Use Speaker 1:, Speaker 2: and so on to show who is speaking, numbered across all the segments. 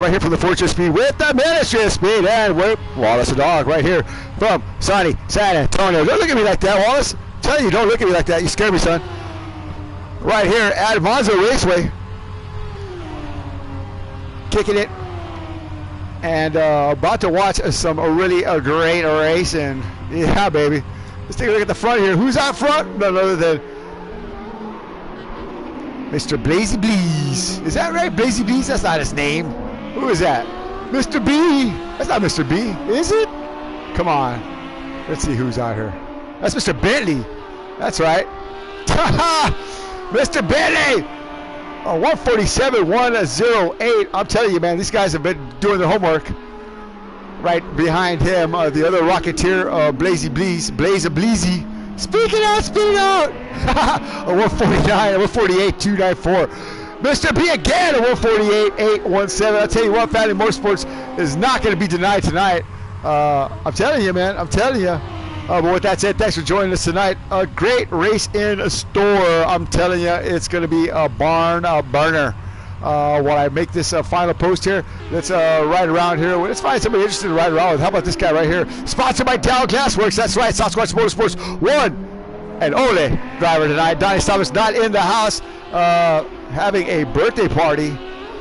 Speaker 1: right here from the Fortress Speed with the Ministry of Speed, and with Wallace the dog right here from sunny San Antonio. Don't look at me like that, Wallace. I'm telling you, don't look at me like that. You scare me, son. Right here at Monza Raceway. Kicking it. And about to watch some really great racing. Yeah, baby. Let's take a look at the front here. Who's out front? None other than Mr. Blazy Bleeze. Is that right? Blazy Bleeze? That's not his name. Who is that? Mr. B. That's not Mr. B. Is it? Come on. Let's see who's out here. That's Mr. Bentley. That's right. Mr. Bentley. 147, 108. I'm telling you, man, these guys have been doing their homework. Right behind him, the other Rocketeer, Blazy Bleeze. Blaze Bleezy. Speak it out, speak it out. 149, 148, 294. Mr. B again, 148, 817. I'll tell you what, Family Motorsports is not going to be denied tonight. I'm telling you, man. I'm telling you. But with that said, thanks for joining us tonight. A great race in store. I'm telling you, it's going to be a barn burner. While I make this final post here, let's ride around here. Let's find somebody interested to ride around with. How about this guy right here? Sponsored by Dow Glassworks. That's right, Sasquatch Motorsports. One and only driver tonight. Donnie Thomas not in the house, having a birthday party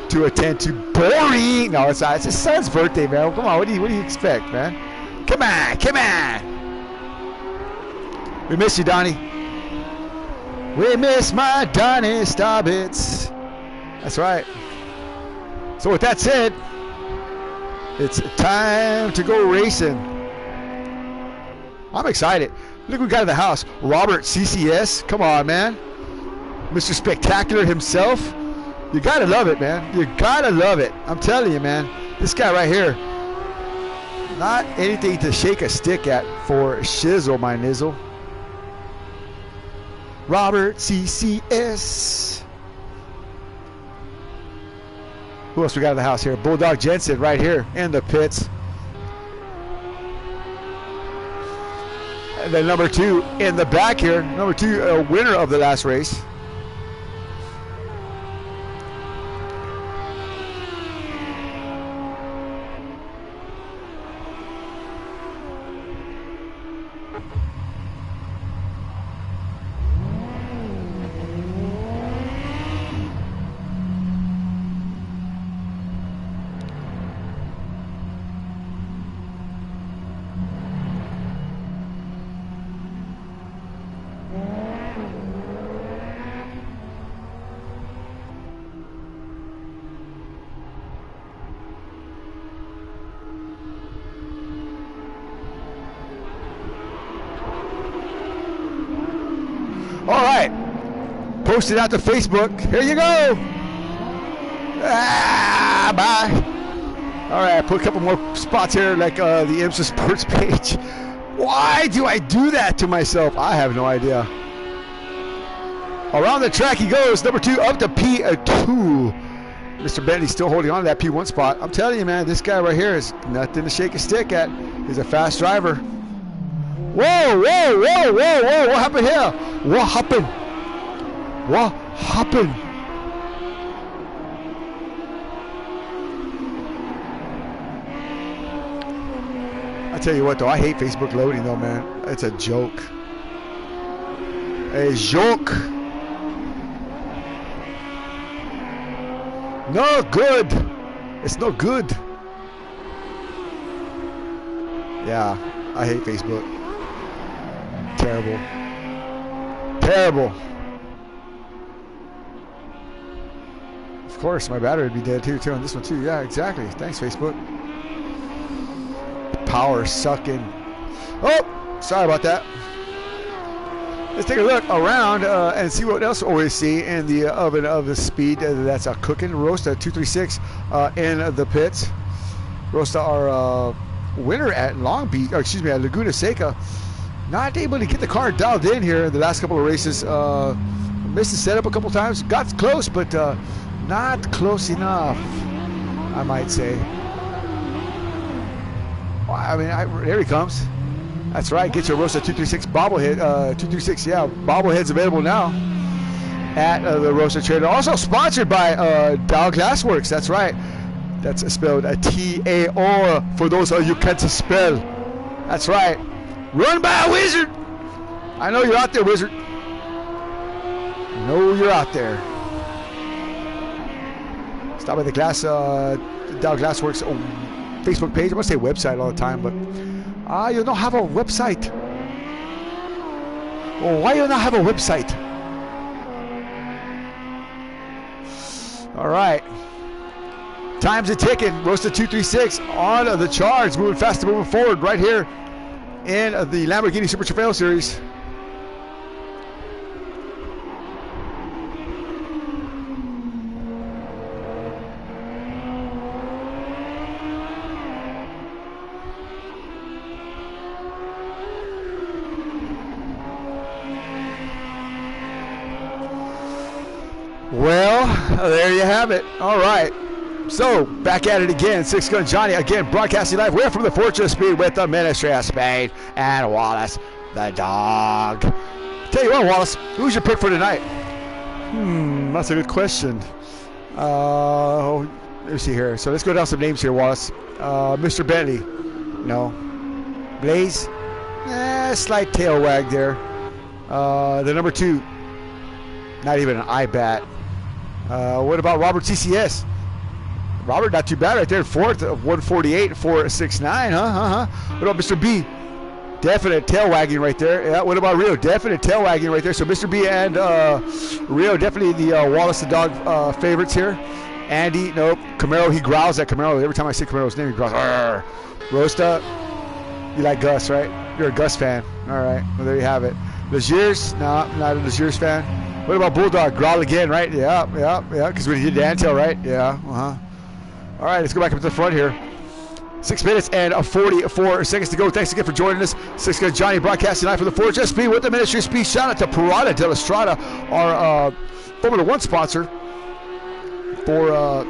Speaker 1: to attend to. Boring. No, it's not. It's his son's birthday, man. Come on, what do you expect, man? Come on, come on. We miss you, Donnie. We miss my Donnie Stobbits. That's right. So with that said, it's time to go racing. I'm excited. Look what we got in the house. Robert CCS. Come on, man. Mr. Spectacular himself. You gotta love it, man. You gotta love it. I'm telling you, man. This guy right here. Not anything to shake a stick at for shizzle, my nizzle. Robert CCS. Who else we got in the house here? Bulldog Jensen right here in the pits. And then number 2 in the back here. Number 2, winner of the last race. All right, post it out to Facebook. Here you go. Bye. All right, I put a couple more spots here, like the IMSA Sports page. Why do I do that to myself? I have no idea. Around the track he goes, number 2 up to P2. Mr. Bentley still holding on to that P1 spot. I'm telling you, man, this guy right here is nothing to shake a stick at. He's a fast driver. Whoa, whoa, whoa, whoa, whoa. What happened here? What happened? What happened? I tell you what, though, I hate Facebook loading, though, man. It's a joke. A joke. No good. It's no good. Yeah, I hate Facebook. Terrible. Terrible. Of course, my battery would be dead too on this one too. Yeah, exactly. Thanks, Facebook. Power sucking. Oh, sorry about that. Let's take a look around and see what else we see in the oven of the speed that's cooking. Rosta 236 in the pits. Rosta, our winner at Long Beach, or excuse me, at Laguna Seca. Not able to get the car dialed in here in the last couple of races. Missed the setup a couple times. Got close, but not close enough, I might say. I mean, here he comes. That's right. Get your Rosa 236 bobblehead. 236, yeah, bobbleheads available now at the Rosa Trader. Also sponsored by Dow Glassworks. That's right. That's spelled a T-A-O for those of you who can't spell. That's right. Run by a wizard. I know you're out there, wizard. I know you're out there. Stop by the Glass, Dow Glassworks Facebook page. I want to say website all the time, but you don't have a website. Well, why you not have a website? All right. Time's a ticking. Roasted 236 on the charge. Moving fast and moving forward right here in the Lamborghini Super Trofeo Series. Well, there you have it. All right. So, back at it again. Six Gun Johnny, again, broadcasting live. We're from the Fortress of Speed with the Ministry of Speed and Wallace, the dog. Tell you what, Wallace, who's your pick for tonight? That's a good question. Let me see here. So, let's go down some names here, Wallace. Mr. Bentley. No. Blaze? Slight tail wag there. The number 2. Not even an eye bat. What about Robert TCS? Robert, not too bad right there. Fourth of 148, 469. What about Mr. B? Definite tail wagging right there. Yeah. What about Rio? Definite tail wagging right there. So Mr. B and Rio, definitely the Wallace the dog favorites here. Andy, nope. Camaro, he growls at Camaro. Every time I say Camaro's name, he growls. Arr. Rosta, you like Gus, right? You're a Gus fan. All right. Well, there you have it. Legiers, no, not a Legiers fan. What about Bulldog? Growl again, right? Yeah. Because when he did Dantail, right? Yeah. All right, let's go back up to the front here. 6 minutes and 44 seconds to go. Thanks again for joining us. Six Gun Johnny broadcasting live from the Forge SP with the Ministry of Speed. Shout out to Parada de la Strada, our Formula One sponsor, for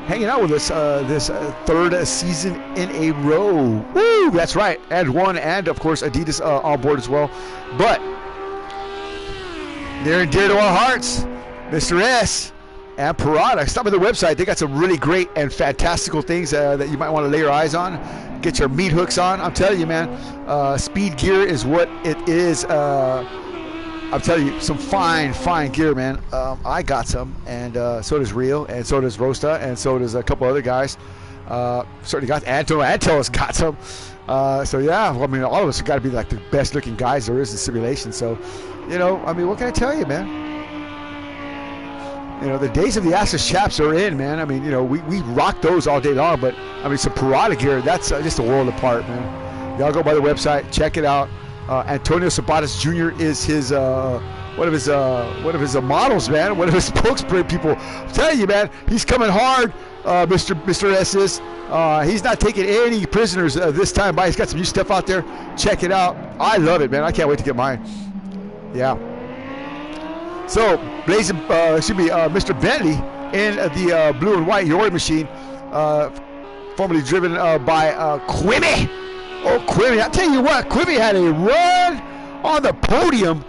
Speaker 1: hanging out with us this third season in a row. Woo! That's right. And one, and of course Adidas on board as well. But near and dear to our hearts, Mr. S and Parada. Stop at the website. They got some really great and fantastical things that you might want to lay your eyes on. Get your meat hooks on. I'm telling you, man, speed gear is what it is. I'm telling you, some fine gear, man. I got some, and so does Rio, and so does Rosta, and so does a couple other guys. Certainly got Anto's got some. So yeah, well, I mean, all of us have got to be like the best looking guys there is in simulation. So, you know, I mean, what can I tell you, man? You know, the days of the Ashes chaps are in, man. I mean, you know, we rock those all day long, but I mean, some Parada gear, that's just a world apart, man. Y'all go by the website, check it out. Antonio Sabates Jr. is his one of his models, man. One of his spokesperson people. I'm telling you, man, he's coming hard. Mr. S is. He's not taking any prisoners this time by. He's got some new stuff out there. Check it out. I love it, man. I can't wait to get mine. Yeah. So, Mr. Bentley in the blue and white Yori machine, formerly driven by Quimmy. Oh, Quimmy. I tell you what, Quimmy had a run on the podium.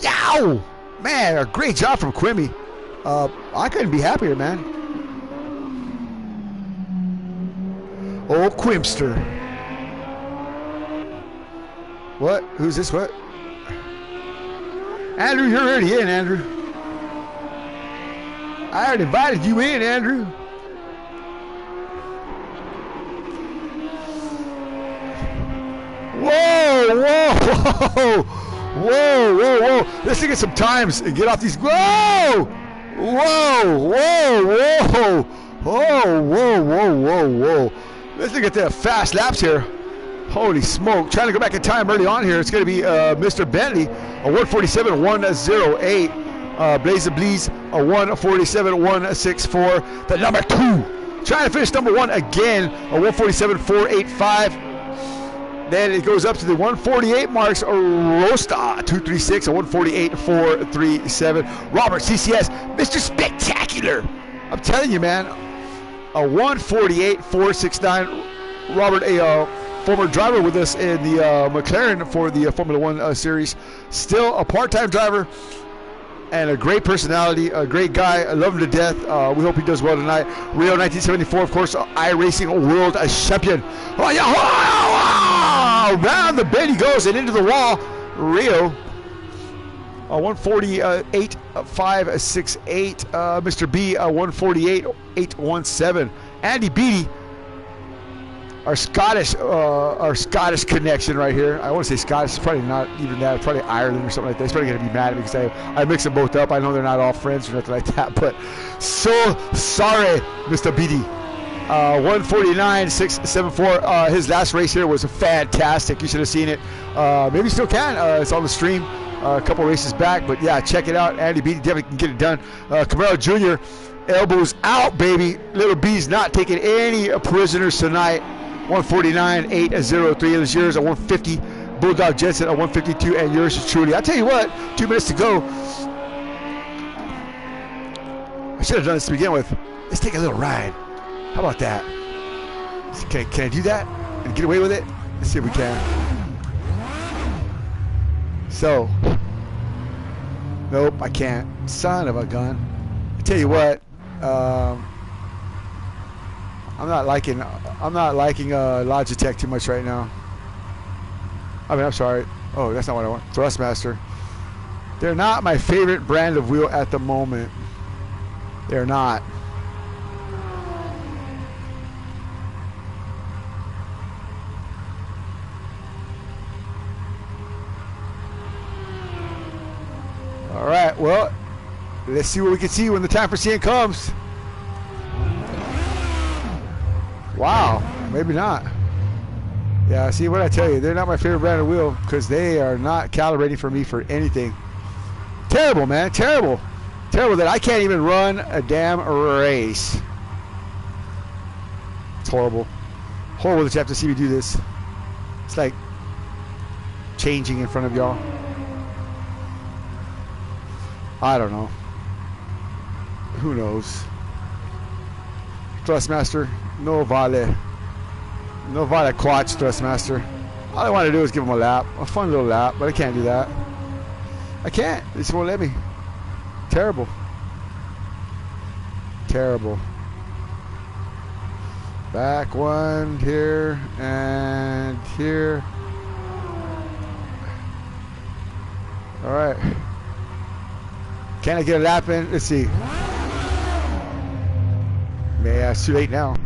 Speaker 1: Yow! Man, a great job from Quimmy. I couldn't be happier, man. Oh, Quimster. What? Who's this? What? Andrew, you're already in, Andrew. I already invited you in, Andrew. Whoa. Let's take it some times and get off these. Whoa. Let's look at the fast laps here. Holy smoke. Trying to go back in time early on here. It's going to be Mr. Bentley, a 147, 108. Blaze of Bleeze, a 147, 164. The number 2. Trying to finish number 1 again, a 147, 485. Then it goes up to the 148 marks. Rosta 236, a 148 437. Robert CCS, Mr. Spectacular. I'm telling you, man, a 148 469. Robert, a former driver with us in the McLaren for the Formula One series, still a part-time driver. and a great personality, a great guy. I love him to death. We hope he does well tonight. Rio 1974, of course, iRacing world champion. Oh, yeah. Oh, around the bend he goes and into the wall. Rio. 148.568. Mr. B, 148.817. Andy Beatty. Our Scottish connection right here. I want to say Scottish. It's probably not even that. It's probably Ireland or something like that. He's probably going to be mad at me because I mix them both up. I know they're not all friends or nothing like that. But so sorry, Mr. Beatty. 149.674. His last race here was fantastic. You should have seen it. Maybe you still can. It's on the stream. A couple races back. But yeah, check it out. Andy Beatty definitely can get it done. Camaro Jr. elbows out, baby. Little B's not taking any prisoners tonight. 149.803 is yours. A 150 Bulldog Jensen, a 152, and yours is truly. I tell you what, 2 minutes to go. I should have done this to begin with. Let's take a little ride. How about that? Can I do that and get away with it? Let's see if we can. So, nope, I can't. Son of a gun. I tell you what. I'm not liking Logitech too much right now. I mean, I'm sorry. Oh, that's not what I want. Thrustmaster. They're not my favorite brand of wheel at the moment. They're not. All right, well, let's see what we can see when the time for seeing comes. Wow, maybe not. Yeah, see what I tell you, they're not my favorite brand of wheel because they are not calibrating for me for anything. Terrible, man, terrible. Terrible that I can't even run a damn race. It's horrible. Horrible that you have to see me do this. It's like changing in front of y'all. I don't know. Who knows? Thrustmaster, no vale. No vale quatch, Thrustmaster. All I want to do is give him a lap. A fun little lap, but I can't do that. I can't. They just won't let me. Terrible. Terrible. Back one here and here. All right. Can I get a lap in? Let's see. Man, it's too late now.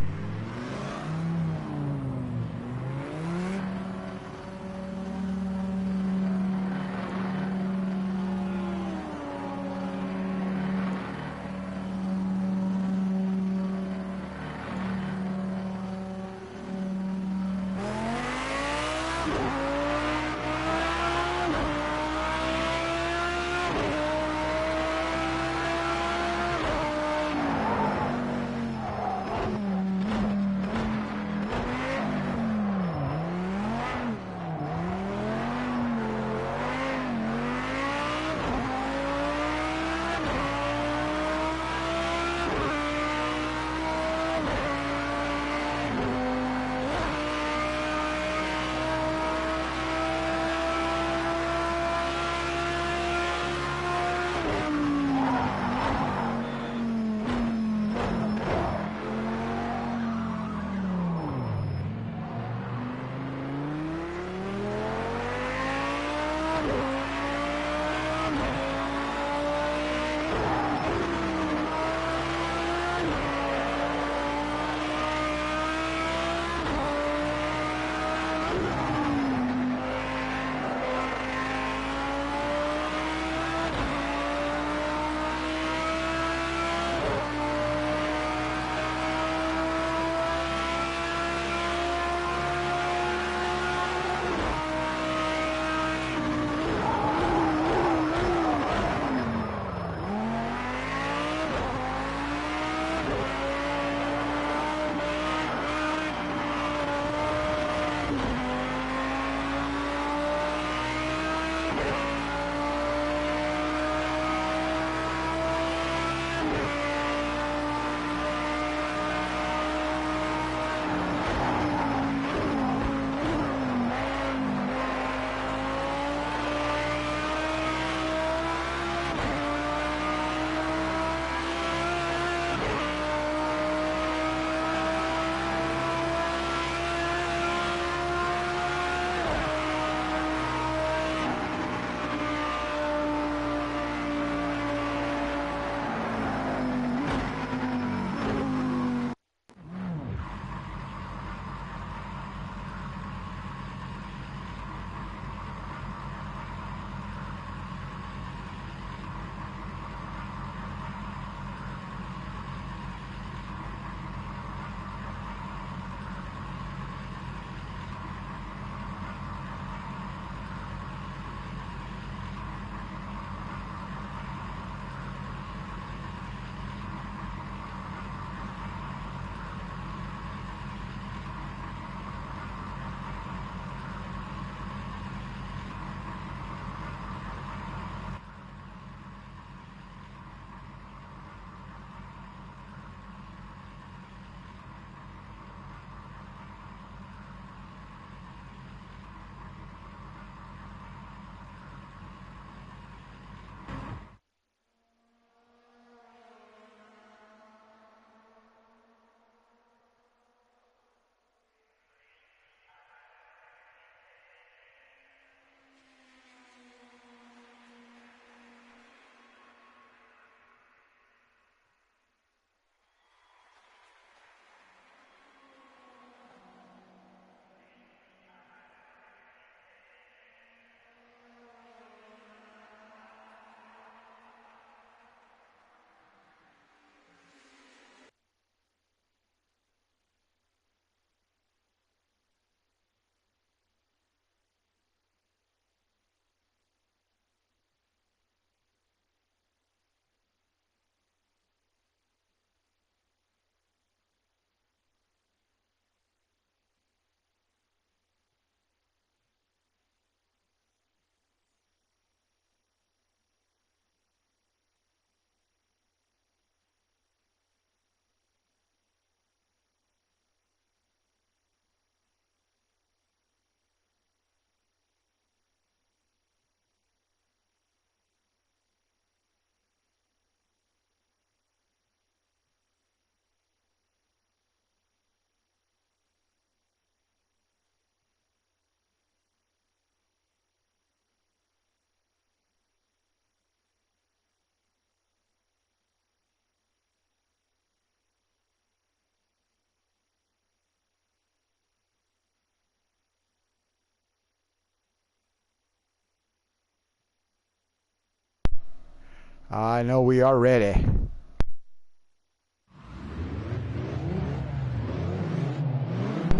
Speaker 1: I know we are ready.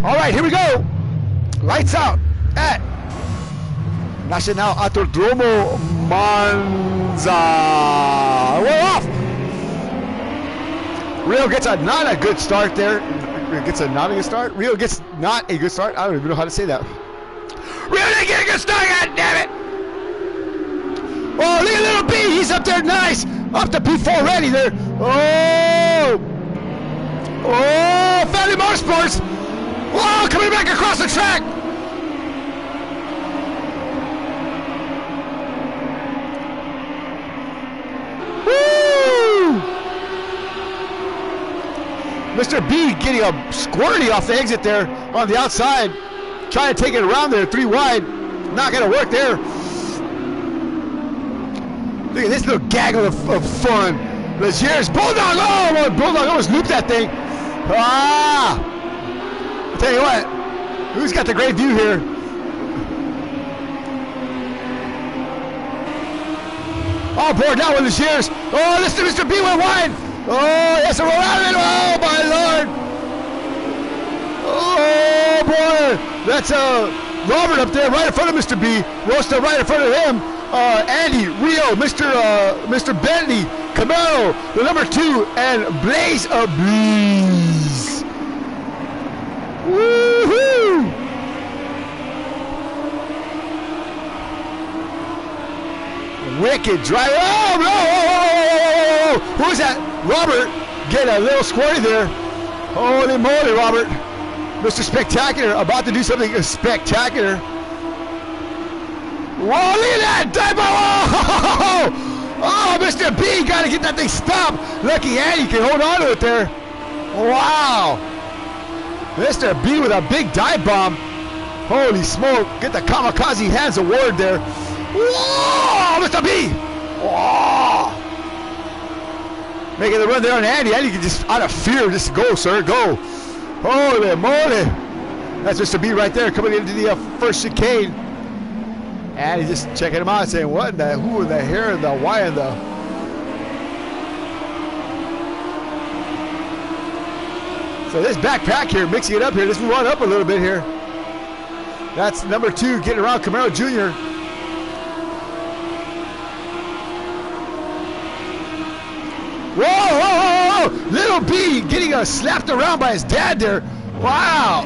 Speaker 1: All right, here we go. Lights out at Nacional Autodromo Monza. We're off. Rio gets not a good start there. Gets not a good start. Rio gets not a good start. I don't even know how to say that. Rio didn't get a good start. God damn it! Oh, look at little B. He's up there, nice. Up to P4 ready there. Oh, Family Motorsports. Oh, coming back across the track. Woo! Mr. B getting a squirty off the exit there on the outside. Trying to take it around there, 3 wide. Not going to work there. Look at this little gaggle of fun. Legier's Bulldog. Oh, Bulldog almost looped that thing. Ah! I'll tell you what. Who's got the great view here? All aboard now with Legier's. Oh, this Mr. B went wide. Oh, yes, a roll out of it. Oh, my Lord. Oh, boy. That's Robert up there right in front of Mr. B. Rosta right in front of him. Andy, Rio, Mr. Bentley, Camaro, the number 2, and Blaze of Breeze. Woohoo! Wicked drive. Oh, no! Who is that? Robert, get a little squirty there. Holy moly, Robert. Mr. Spectacular, about to do something spectacular. Whoa, look at that! Oh, Mr. B got to get that thing stopped. Lucky Andy can hold on to it there. Wow. Mr. B with a big dive bomb. Holy smoke. Get the Kamikaze Hands award there. Whoa, Mr. B. Whoa. Making the run there on Andy. Andy can just, out of fear, just go, sir, go. Holy moly. That's Mr. B right there coming into the first chicane. And he's just checking him out, saying, what in the, who in the, here and the, why in the. So this backpack here, mixing it up here. Let's run up a little bit here. That's number 2, getting around Camaro Jr. Whoa! Little B getting slapped around by his dad there. Wow!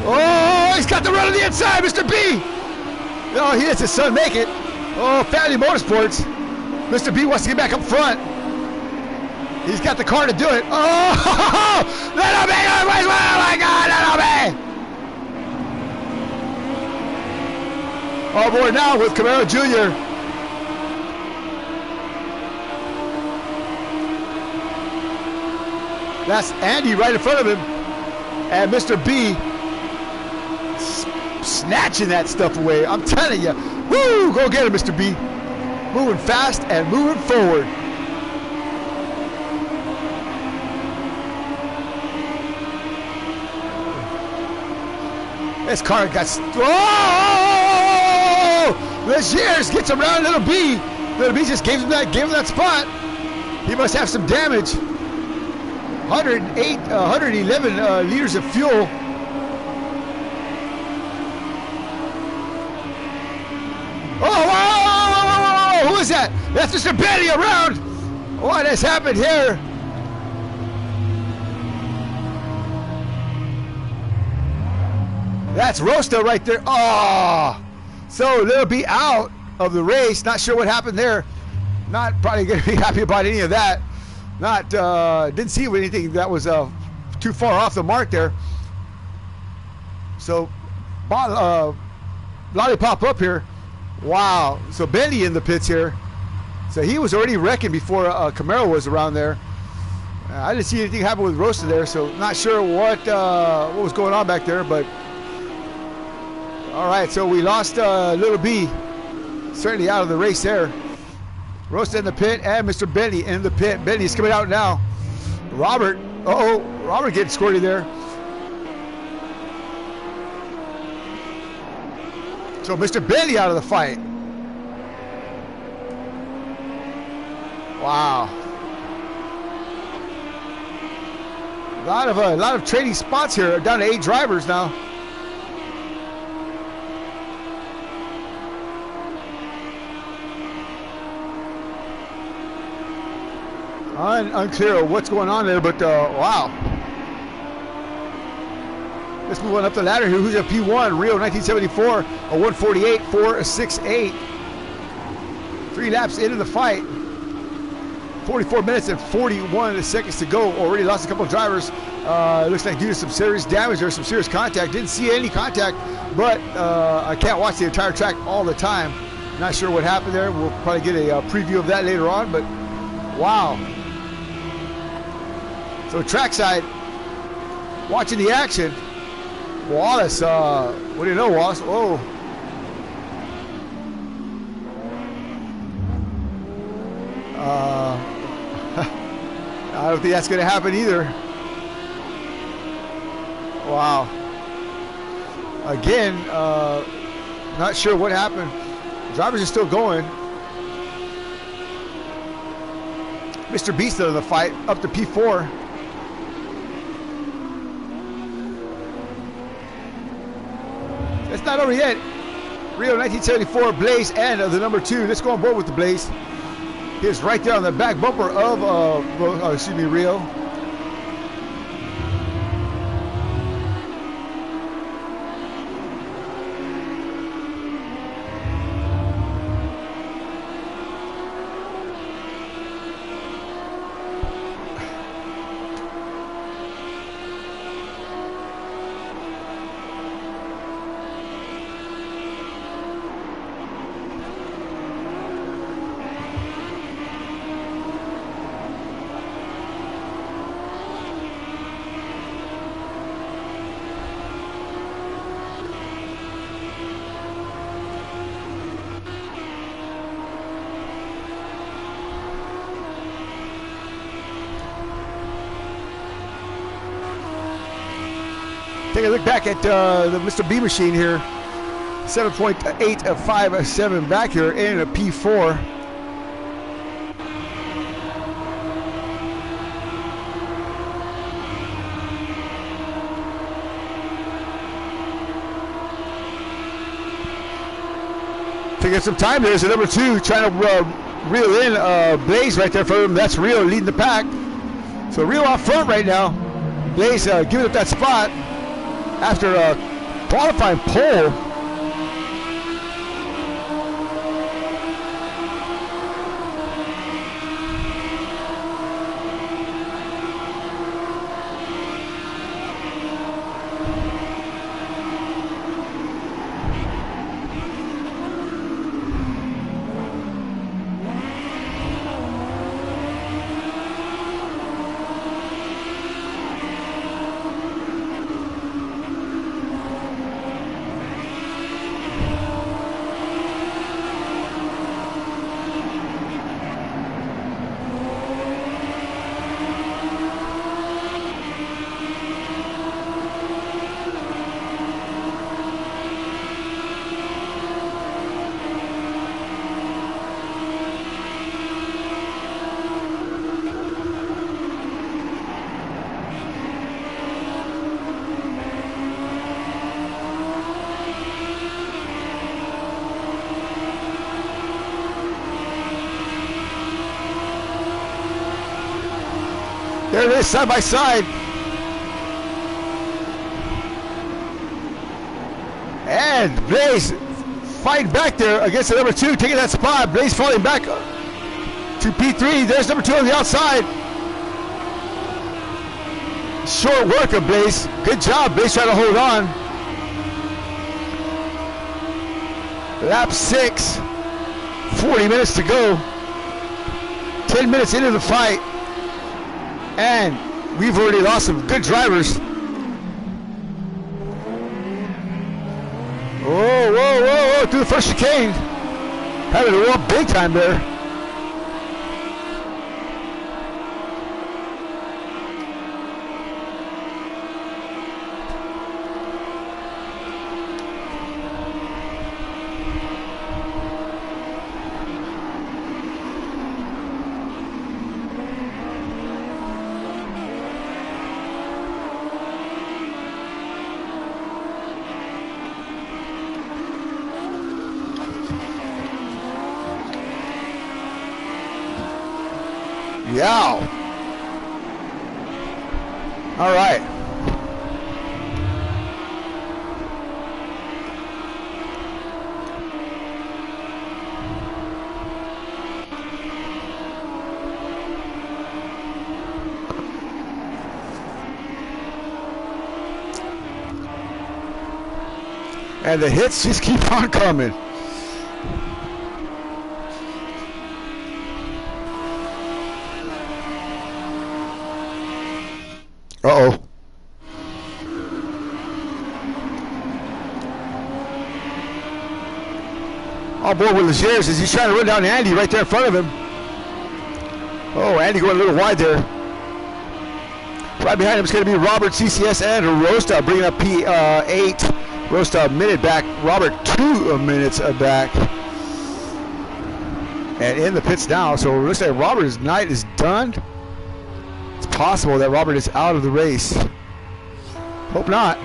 Speaker 1: Oh, he's got the run on the inside, Mr. B! Oh, he lets his son make it. Oh, Family Motorsports. Mr. B wants to get back up front. He's got the car to do it. Oh, Little B! Oh my God, Little B! All aboard now with Camaro Jr. That's Andy right in front of him. And Mr. B snatching that stuff away. I'm telling you. Woo! Go get him, Mr. B. Moving fast and moving forward. This car got... Oh! Legier's gets around Little B. Little B just gave him that spot. He must have some damage. 111 liters of fuel. Oh, whoa! Who is that? That's Mr. Benny around. What has happened here? That's Rosta right there. Oh, so Little B out of the race. Not sure what happened there. Not probably going to be happy about any of that. Not didn't see anything that was too far off the mark there. So Lollipop up here. Wow. So Benny in the pits here. So he was already wrecking before Camaro was around there. I didn't see anything happen with Rosta there, so not sure what was going on back there. But all right, so we lost Little B, certainly out of the race there. Rosta in the pit and Mr. Benny in the pit. Benny's coming out now. Robert, Robert getting squirty there. So Mr. Benny out of the fight. Wow. A lot of trading spots here. Down to 8 drivers now. Unclear what's going on there, but wow. Let's move on up the ladder here. Who's at P1? Rio 1974, a 148, 468. 3 laps into the fight. 44 minutes and 41 seconds to go. Already lost a couple of drivers. It looks like due to some serious damage or some serious contact. Didn't see any contact, but I can't watch the entire track all the time. Not sure what happened there. We'll probably get a preview of that later on, but wow. So trackside, watching the action. Wallace, what do you know, Wallace? Oh. I don't think that's going to happen either. Wow. Again, not sure what happened. Drivers are still going. Mr. Beast in the fight, up to P4. It's not over yet. Rio 1974, Blaze, and the number 2. Let's go on board with the Blaze. He's right there on the back bumper of, Rio. Take a look back at the Mr. B machine here. 7.857 back here in a P4. Taking some time. There's a number 2 trying to reel in Blaze right there for him. That's Rio leading the pack. So Rio out front right now. Blaze giving up that spot after a qualifying pole. There it is, side by side. And Blaze fighting back there against the number 2, taking that spot. Blaze falling back to P3. There's number 2 on the outside. Short work of Blaze. Good job, Blaze trying to hold on. Lap 6, 40 minutes to go. 10 minutes into the fight. And we've already lost some good drivers. Whoa, whoa, whoa, whoa, through the first chicane. Having to roll up big time there. Yeah. All right. And the hits just keep on coming. Uh-oh. On board with Legers as he's trying to run down Andy right there in front of him. Oh, Andy going a little wide there. Right behind him is going to be Robert, CCS, and Rosta bringing up P8. Rosta a minute back. Robert 2 minutes back. And in the pits now. So it looks like Robert's night is done. It's possible that Robert is out of the race. Hope not.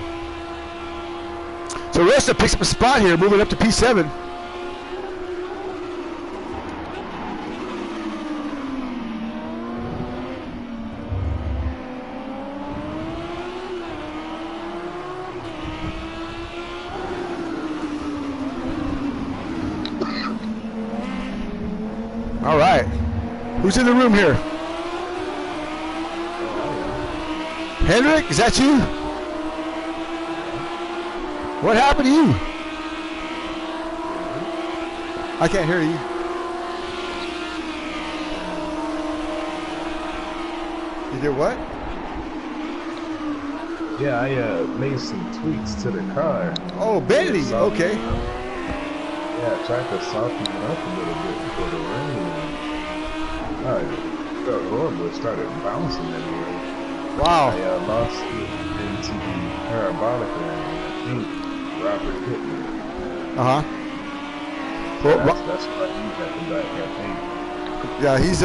Speaker 1: So Rosta picks up a spot here, moving up to P7. All right. Who's in the room here? Hendrick, is that you? What happened to you? I can't hear you. You did what?
Speaker 2: Yeah, I made some tweaks to the car.
Speaker 1: Oh, Bentley, okay.
Speaker 2: Yeah, I tried to soften it up a little bit before the rain. It felt horrible. It started bouncing anyway.
Speaker 1: Wow.
Speaker 2: I lost it into the parabolic area. I think Robert hit me.
Speaker 1: Uh-huh.
Speaker 2: So that's why he's at the back, I think.
Speaker 1: Yeah, he's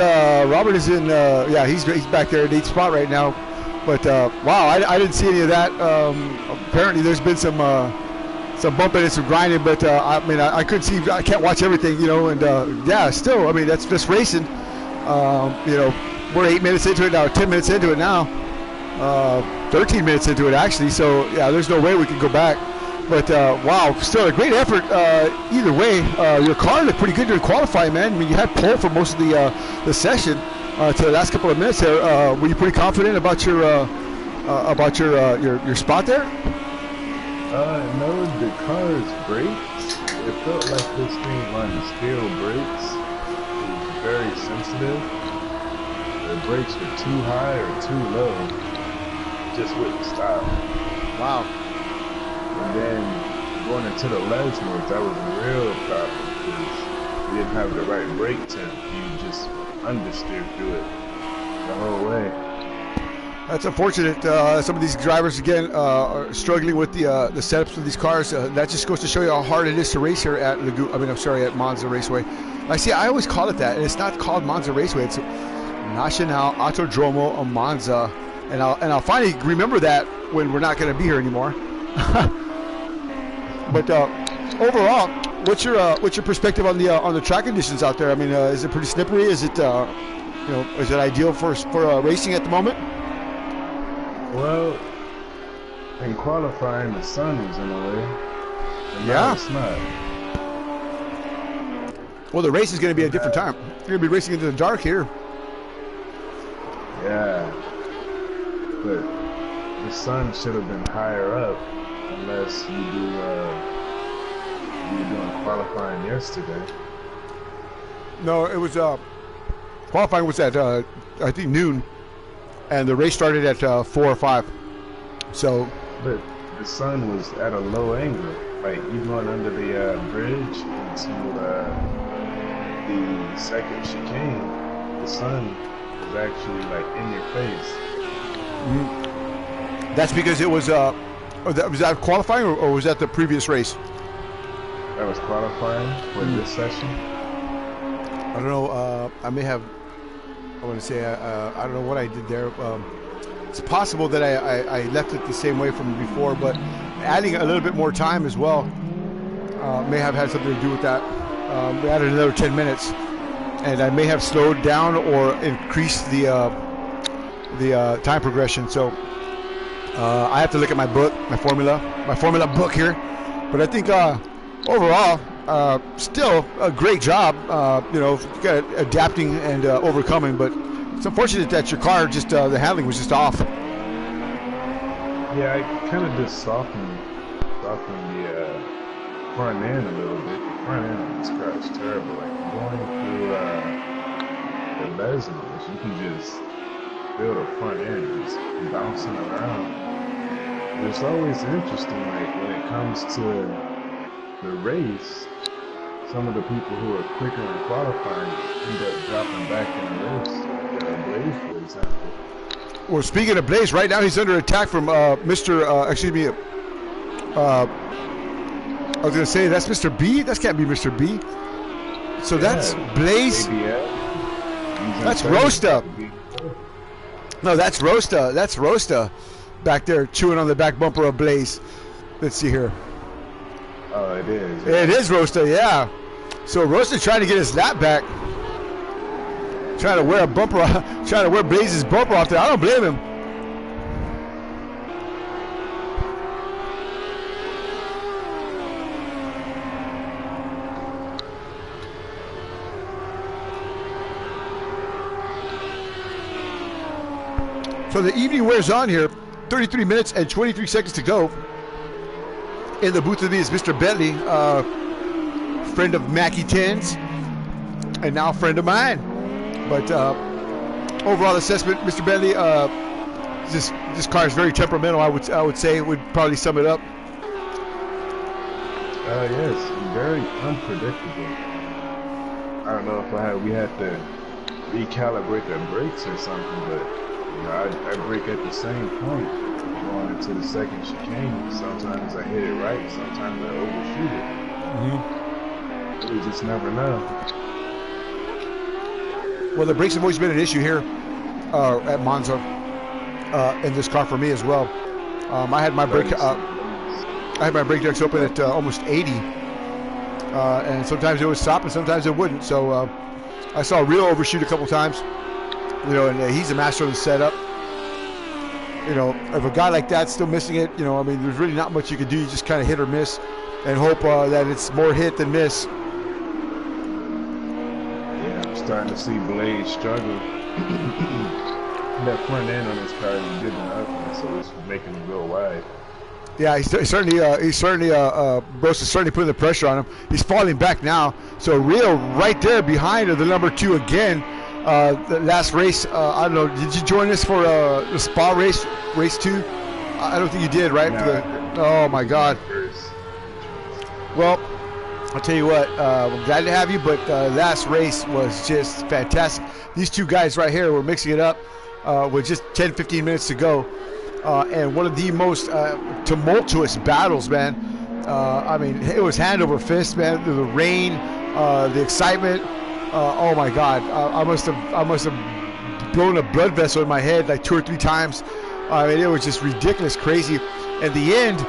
Speaker 1: Robert is in yeah, he's back there at 8th spot right now. But wow, I didn't see any of that. Apparently there's been some bumping and some grinding, but I mean I couldn't see, I can't watch everything, you know, and yeah, still, I mean that's just racing. You know, we're 8 minutes into it now, 10 minutes into it now, 13 minutes into it actually, so yeah, there's no way we can go back. But wow, still a great effort either way. Your car looked pretty good during qualifying, man. I mean, you had pole for most of the session to the last couple of minutes there. Were you pretty confident about your spot there?
Speaker 2: No, the car's brakes. It felt like this thing runs steel brakes. It was very sensitive. The brakes were too high or too low. Just wouldn't stop.
Speaker 1: Wow.
Speaker 2: And then going into the Lesmores, that was a real problem because you didn't have the right brake temp. You just understeered through it the whole way. That's
Speaker 1: unfortunate. Some of these drivers again are struggling with the setups for these cars. That just goes to show you how hard it is to race here at at Monza Raceway. I always call it that, and it's not called Monza Raceway. It's Nacional Autodromo Monza, and I'll finally remember that when we're not going to be here anymore. But overall, what's your perspective on the track conditions out there? I mean, is it pretty slippery? Is it is it ideal for racing at the moment?
Speaker 2: Well, in qualifying, the sun was in the way. And now it's not.
Speaker 1: Well, the race is going to be at a different time. You're going to be racing into the dark here.
Speaker 2: Yeah, but the sun should have been higher up, unless you were doing qualifying yesterday.
Speaker 1: No, it was qualifying was at I think noon, and the race started at 4 or 5. So,
Speaker 2: but the sun was at a low angle, like you going under the bridge into the second chicane. The sun was actually like in your face.
Speaker 1: Mm-hmm. That's because it was was that qualifying or was that the previous race?
Speaker 2: That was qualifying for this session.
Speaker 1: I don't know. I may have. I want to say I don't know what I did there. It's possible that I left it the same way from before, but adding a little bit more time as well may have had something to do with that. We added another 10 minutes. and I may have slowed down or increased the time progression. So I have to look at my book, my formula book here. But I think overall, still a great job. You know, adapting and overcoming. But it's unfortunate that your car just the handling was just off.
Speaker 2: Yeah, I kind of just softened the front end a little bit. The front end of this car is terrible. Like going through the bezels, you can just feel the front end just bouncing around. It's always interesting, like when it comes to the race, some of the people who are quicker in qualifying end up dropping back in the race. Like Blaze, for example.
Speaker 1: Well, speaking of Blaze, right now he's under attack from Mr. Excuse me. I was going to say that's Mr. B. That can't be Mr. B. So that's Blaze. That's Rosta. No, that's Rosta. That's Rosta back there chewing on the back bumper of Blaze. Let's see here.
Speaker 2: Oh, it is.
Speaker 1: Yeah. It is Rosta, yeah. So Rosta trying to get his lap back. Trying to wear a bumper, trying to wear Blaze's bumper off there. I don't blame him. So the evening wears on here. 33 minutes and 23 seconds to go. In the booth with me is Mr. Bentley, friend of Mackie Tens, and now friend of mine. But overall assessment, Mr. Bentley, this car is very temperamental. I would say would probably sum it up.
Speaker 2: Yes, very unpredictable. I don't know if we had to recalibrate the brakes or something, but you know, I brake at the same point going into the second chicane. Sometimes I hit it right, sometimes I overshoot it. You just never know.
Speaker 1: Well, the brakes have always been an issue here at Monza in this car for me as well. I had my brake decks open at almost 80, and sometimes it would stop and sometimes it wouldn't. So I saw Rio overshoot a couple times, you know, and he's a master of the setup. You know, if a guy like that's still missing it, you know, I mean, there's really not much you can do. You just kind of hit or miss, and hope that it's more hit than miss.
Speaker 2: Starting to see Blaze struggle. That front end on his car is giving up, and so it's making him go wide.
Speaker 1: Yeah, he's certainly Bruce is certainly putting the pressure on him. He's falling back now. So Rio right there behind the number 2 again. The last race, I don't know. Did you join us for the Spa race 2? I don't think you did, right?
Speaker 2: No,
Speaker 1: oh my God. Well, I'll tell you what, I'm glad to have you, but last race was just fantastic. These two guys right here were mixing it up with just 10, 15 minutes to go. And one of the most tumultuous battles, man. I mean, it was hand over fist, man. The rain, the excitement. Oh my God, I must have blown a blood vessel in my head like 2 or 3 times. I mean, it was just ridiculous, crazy. At the end,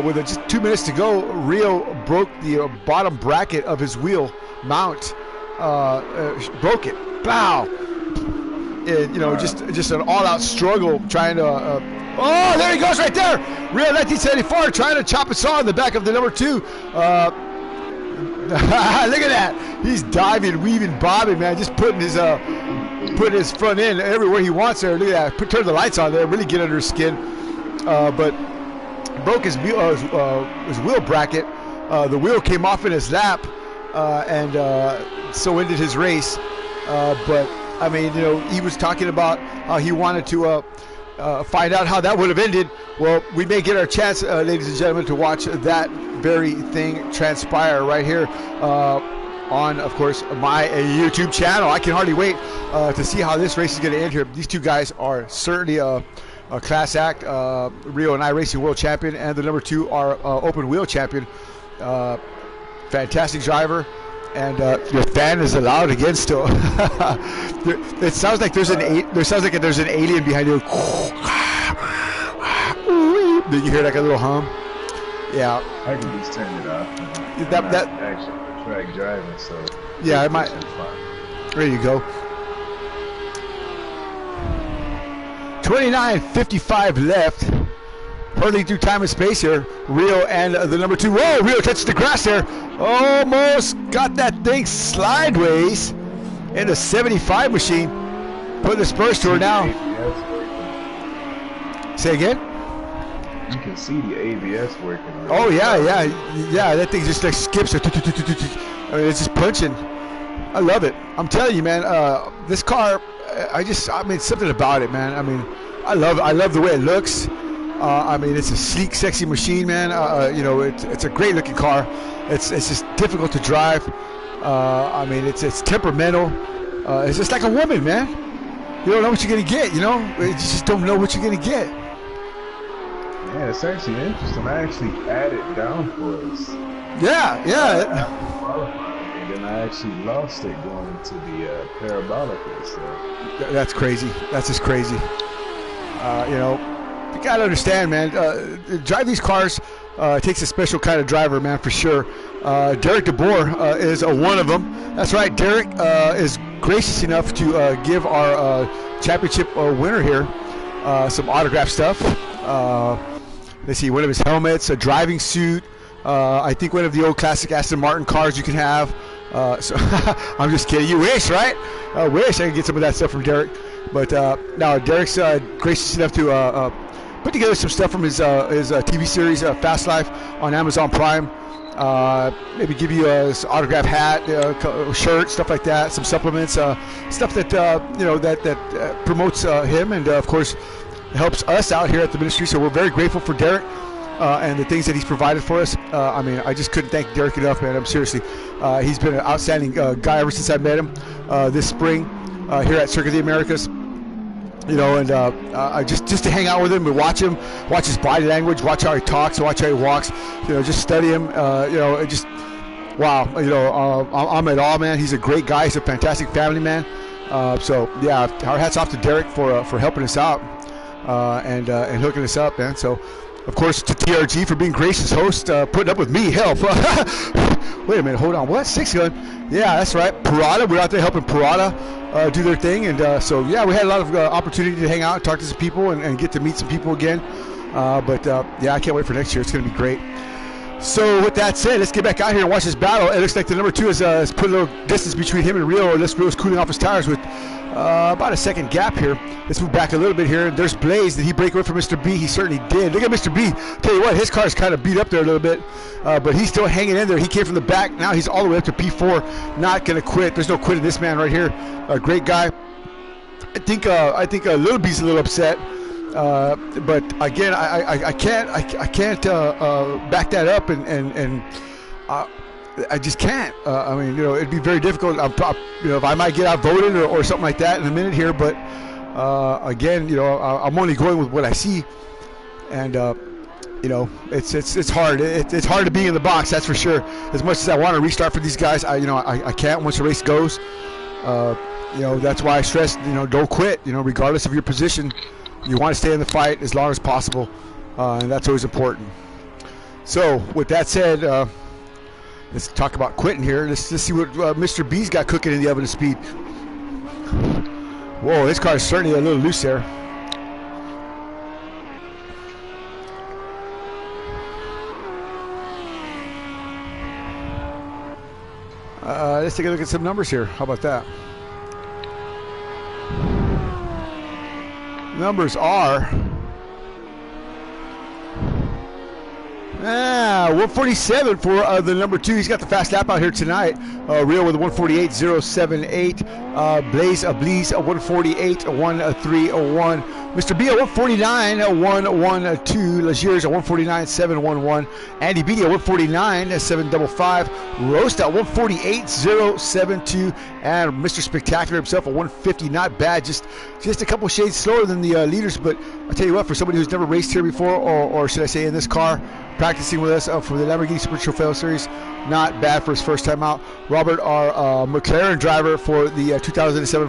Speaker 1: with just 2 minutes to go, Rio broke the bottom bracket of his wheel mount. Broke it. Bow. And, you know, just an all-out struggle trying to. Oh, there he goes right there. Rio 1974 trying to chop a saw in the back of the number 2. Look at that. He's diving, weaving, bobbing, man. Just putting his front end everywhere he wants there. Look at that. Turn the lights on there. Really get under his skin. But broke his wheel bracket. The wheel came off in his lap, and so ended his race. But I mean, you know, he was talking about how he wanted to find out how that would have ended. Well, we may get our chance, ladies and gentlemen, to watch that very thing transpire right here on, of course, my YouTube channel. I can hardly wait to see how this race is going to end here. These two guys are certainly a class act. Rio and I Racing World Champion, and the number 2 are Open Wheel Champion. Fantastic driver. And your fan is allowed again still. It sounds like there's an alien behind you. Did you hear like a little hum? Yeah.
Speaker 2: I can just turn it off.
Speaker 1: That
Speaker 2: actually track driving, so
Speaker 1: yeah, There you go. 29:55 left. Hurtling through time and space here. Rio and the number 2. Whoa, Rio touches the grass there. Almost got that thing sideways in the 75 machine. Putting the spurs to her now. Say again?
Speaker 2: You can see the ABS working.
Speaker 1: Oh, yeah. That thing just like skips. I mean, it's just punching. I love it. I'm telling you, man. This car, I mean, something about it, man. I mean, I love the way it looks. I mean, it's a sleek, sexy machine, man. You know, it's a great looking car. It's just difficult to drive. I mean, it's temperamental. It's just like a woman, man. You don't know what you're gonna get. You know, you just don't know what you're gonna get.
Speaker 2: Yeah, it's actually interesting. I actually added down for us.
Speaker 1: Yeah.
Speaker 2: And then I actually lost it going into the parabolic and stuff.
Speaker 1: That's crazy. That's just crazy. You know. You gotta understand, man. Drive these cars takes a special kind of driver, man, for sure. Derek DeBoer is one of them. That's right. Derek is gracious enough to give our championship winner here some autograph stuff. Let's see, one of his helmets, a driving suit. I think one of the old classic Aston Martin cars you can have. So I'm just kidding. You wish, right? I wish I could get some of that stuff from Derek. But no, Derek's gracious enough to put together some stuff from his TV series Fast Life on Amazon Prime. Maybe give you an autograph hat, shirt, stuff like that, some supplements, stuff that you know that promotes him, and of course helps us out here at the ministry. So we're very grateful for Derek and the things that he's provided for us. I mean, I just couldn't thank Derek enough, man. I'm seriously, he's been an outstanding guy ever since I met him this spring here at Circuit of the Americas. You know, and I just to hang out with him and watch him, watch his body language, watch how he talks, watch how he walks. You know, just study him. You know, and just wow. You know, I'm at all, man. He's a great guy. He's a fantastic family man. So yeah, our hats off to Derek for helping us out and hooking us up, man. So of course to TRG for being gracious host, putting up with me. Help. Wait a minute, hold on. What? 6 gun? Yeah, that's right. Parada, we're out there helping Parada do their thing, and so yeah, we had a lot of opportunity to hang out and talk to some people and get to meet some people again. But yeah, I can't wait for next year. It's going to be great. So with that said, let's get back out here and watch this battle. It looks like the number 2 has put a little distance between him and Rio. Rio's cooling off his tires with about a second gap here. Let's move back a little bit here. There's Blaze. Did he break away from Mr. B? He certainly did. Look at Mr. B. Tell you what, his car is kind of beat up there a little bit, but he's still hanging in there. He came from the back. Now he's all the way up to P4. Not going to quit. There's no quit in this man right here. A great guy. I think Little B's a little upset. But again, I can't back that up, and I just can't. I mean, you know, it'd be very difficult. You know, if I might get outvoted or something like that in a minute here, but again, you know, I'm only going with what I see, and you know, it's hard. It's hard to be in the box, that's for sure. As much as I want to restart for these guys, I can't once the race goes. You know, that's why I stress, you know, don't quit. You know, regardless of your position, you want to stay in the fight as long as possible, and that's always important. So, with that said, let's talk about quitting here. Let's see what Mr. B's got cooking in the oven of speed. Whoa, his car is certainly a little loose there. Let's take a look at some numbers here. How about that? Numbers are 147 for the number 2. He's got the fast lap out here tonight. Rio with a 148.078. Blaze a 148.131. Mr. B a 149.112. Legier's a 149.711. Andy Beatty a 149.755. Roast at 148.072. And Mr. Spectacular himself a 150. Not bad. Just a couple shades slower than the leaders. But I'll tell you what, for somebody who's never raced here before, or should I say in this car, practicing with us for the Lamborghini Super Trofeo Series, not bad for his first time out. Robert, our McLaren driver for the 2007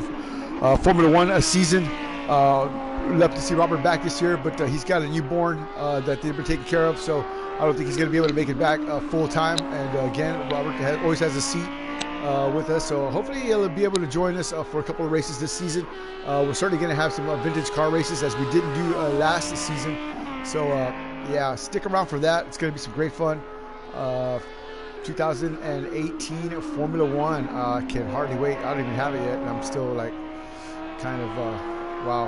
Speaker 1: Formula One season. Love to see Robert back this year, but he's got a newborn that they've been taking care of, so I don't think he's going to be able to make it back full time. And again, Robert always has a seat with us. So hopefully he'll be able to join us for a couple of races this season. We're certainly going to have some vintage car races as we didn't do last season. So yeah, stick around for that. It's going to be some great fun. 2018 Formula One. I can hardly wait. I don't even have it yet, and I'm still like kind of wow.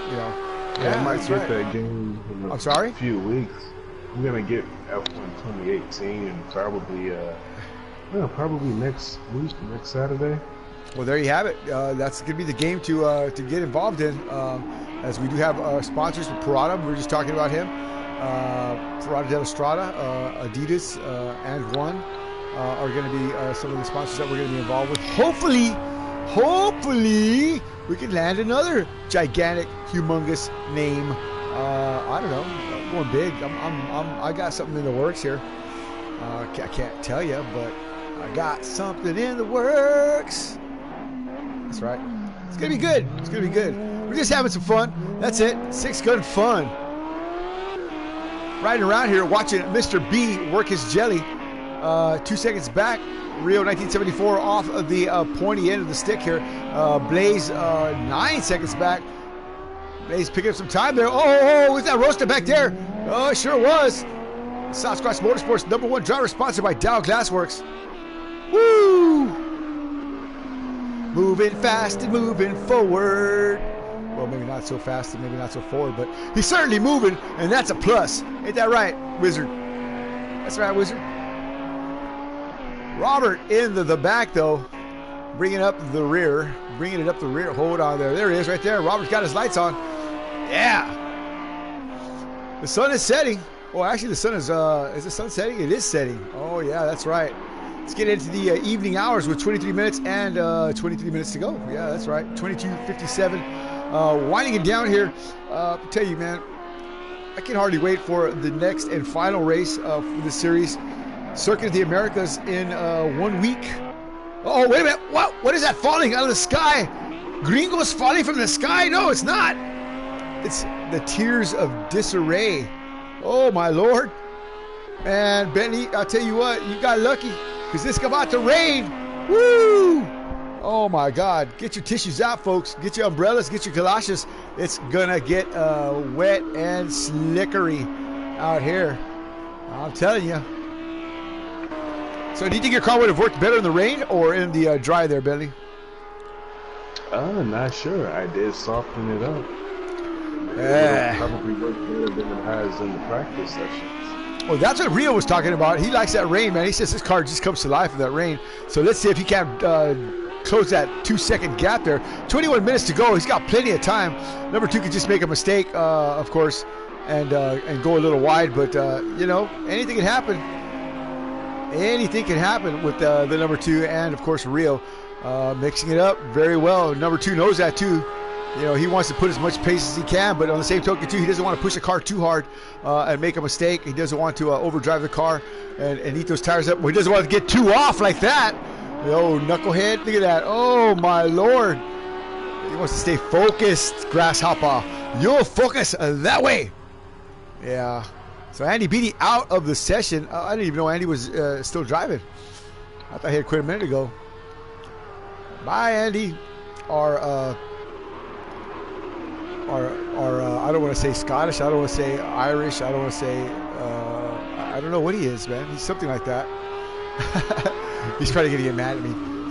Speaker 1: You know.
Speaker 2: Yeah, I might get that game in
Speaker 1: I'm sorry?
Speaker 2: A few weeks. I'm gonna get F1 2018 and probably next week, next Saturday.
Speaker 1: Well, there you have it. That's gonna be the game to get involved in. As we do have sponsors for Parada. We were just talking about him. Parada della Strada, Adidas, and One are going to be some of the sponsors that we're going to be involved with. Hopefully, we can land another gigantic, humongous name. I don't know, I'm going big. I got something in the works here. I can't tell you, but I got something in the works. That's right. It's going to be good. It's going to be good. We're just having some fun. That's it. Six gun fun. Riding around here, watching Mr. B work his jelly. 2 seconds back, Rio 1974 off of the pointy end of the stick here. Blaze 9 seconds back. Blaze picking up some time there. Oh, was that roaster back there? Oh, it sure was. Southcross Motorsports #1 driver, sponsored by Dow Glassworks. Woo! Moving fast and moving forward. Well, maybe not so fast and maybe not so forward, but he's certainly moving, and that's a plus. Ain't that right, Wizard? That's right, Wizard. Robert in the back, though, bringing up the rear. Bringing it up the rear. Hold on there. There he is right there. Robert's got his lights on. Yeah. The sun is setting. Oh, actually, the sun is the sun setting? It is setting. Oh, yeah, that's right. Let's get into the evening hours with 23 minutes and 23 minutes to go. Yeah, that's right. 22:57. Winding it down here. I'll tell you, man, I can hardly wait for the next and final race for the series. Circuit of the Americas in 1 week. Oh, wait a minute. What is that falling out of the sky? Gringos falling from the sky? No, it's not. It's the tears of disarray. Oh, my Lord. And Bentley, I'll tell you what, you got lucky because it's about to rain. Woo! Oh, my God. Get your tissues out, folks. Get your umbrellas. Get your galoshes. It's going to get wet and slickery out here. I'm telling you. So do you think your car would have worked better in the rain or in the dry there, Bentley?
Speaker 2: Not sure. I did soften it up. It'll probably work better than it has in the practice sessions.
Speaker 1: Well, that's what Rio was talking about. He likes that rain, man. He says his car just comes to life in that rain. So let's see if he can close that 2-second gap there. 21 minutes to go. He's got plenty of time. Number 2 could just make a mistake, of course, and go a little wide. But, you know, anything can happen. Anything can happen with the number 2 and, of course, Rio. Mixing it up very well. Number 2 knows that, too. You know, he wants to put as much pace as he can, but on the same token, too, he doesn't want to push the car too hard and make a mistake. He doesn't want to overdrive the car and eat those tires up. Well, he doesn't want to get too off like that. Oh, knucklehead, look at that. Oh, my Lord. He wants to stay focused, Grasshopper. You'll focus that way. Yeah. So Andy Beatty out of the session. I didn't even know Andy was still driving. I thought he had quit a minute ago. Bye, Andy. Or I don't want to say Scottish. I don't want to say Irish. I don't want to say, I don't know what he is, man. He's something like that. He's probably going to get mad at me.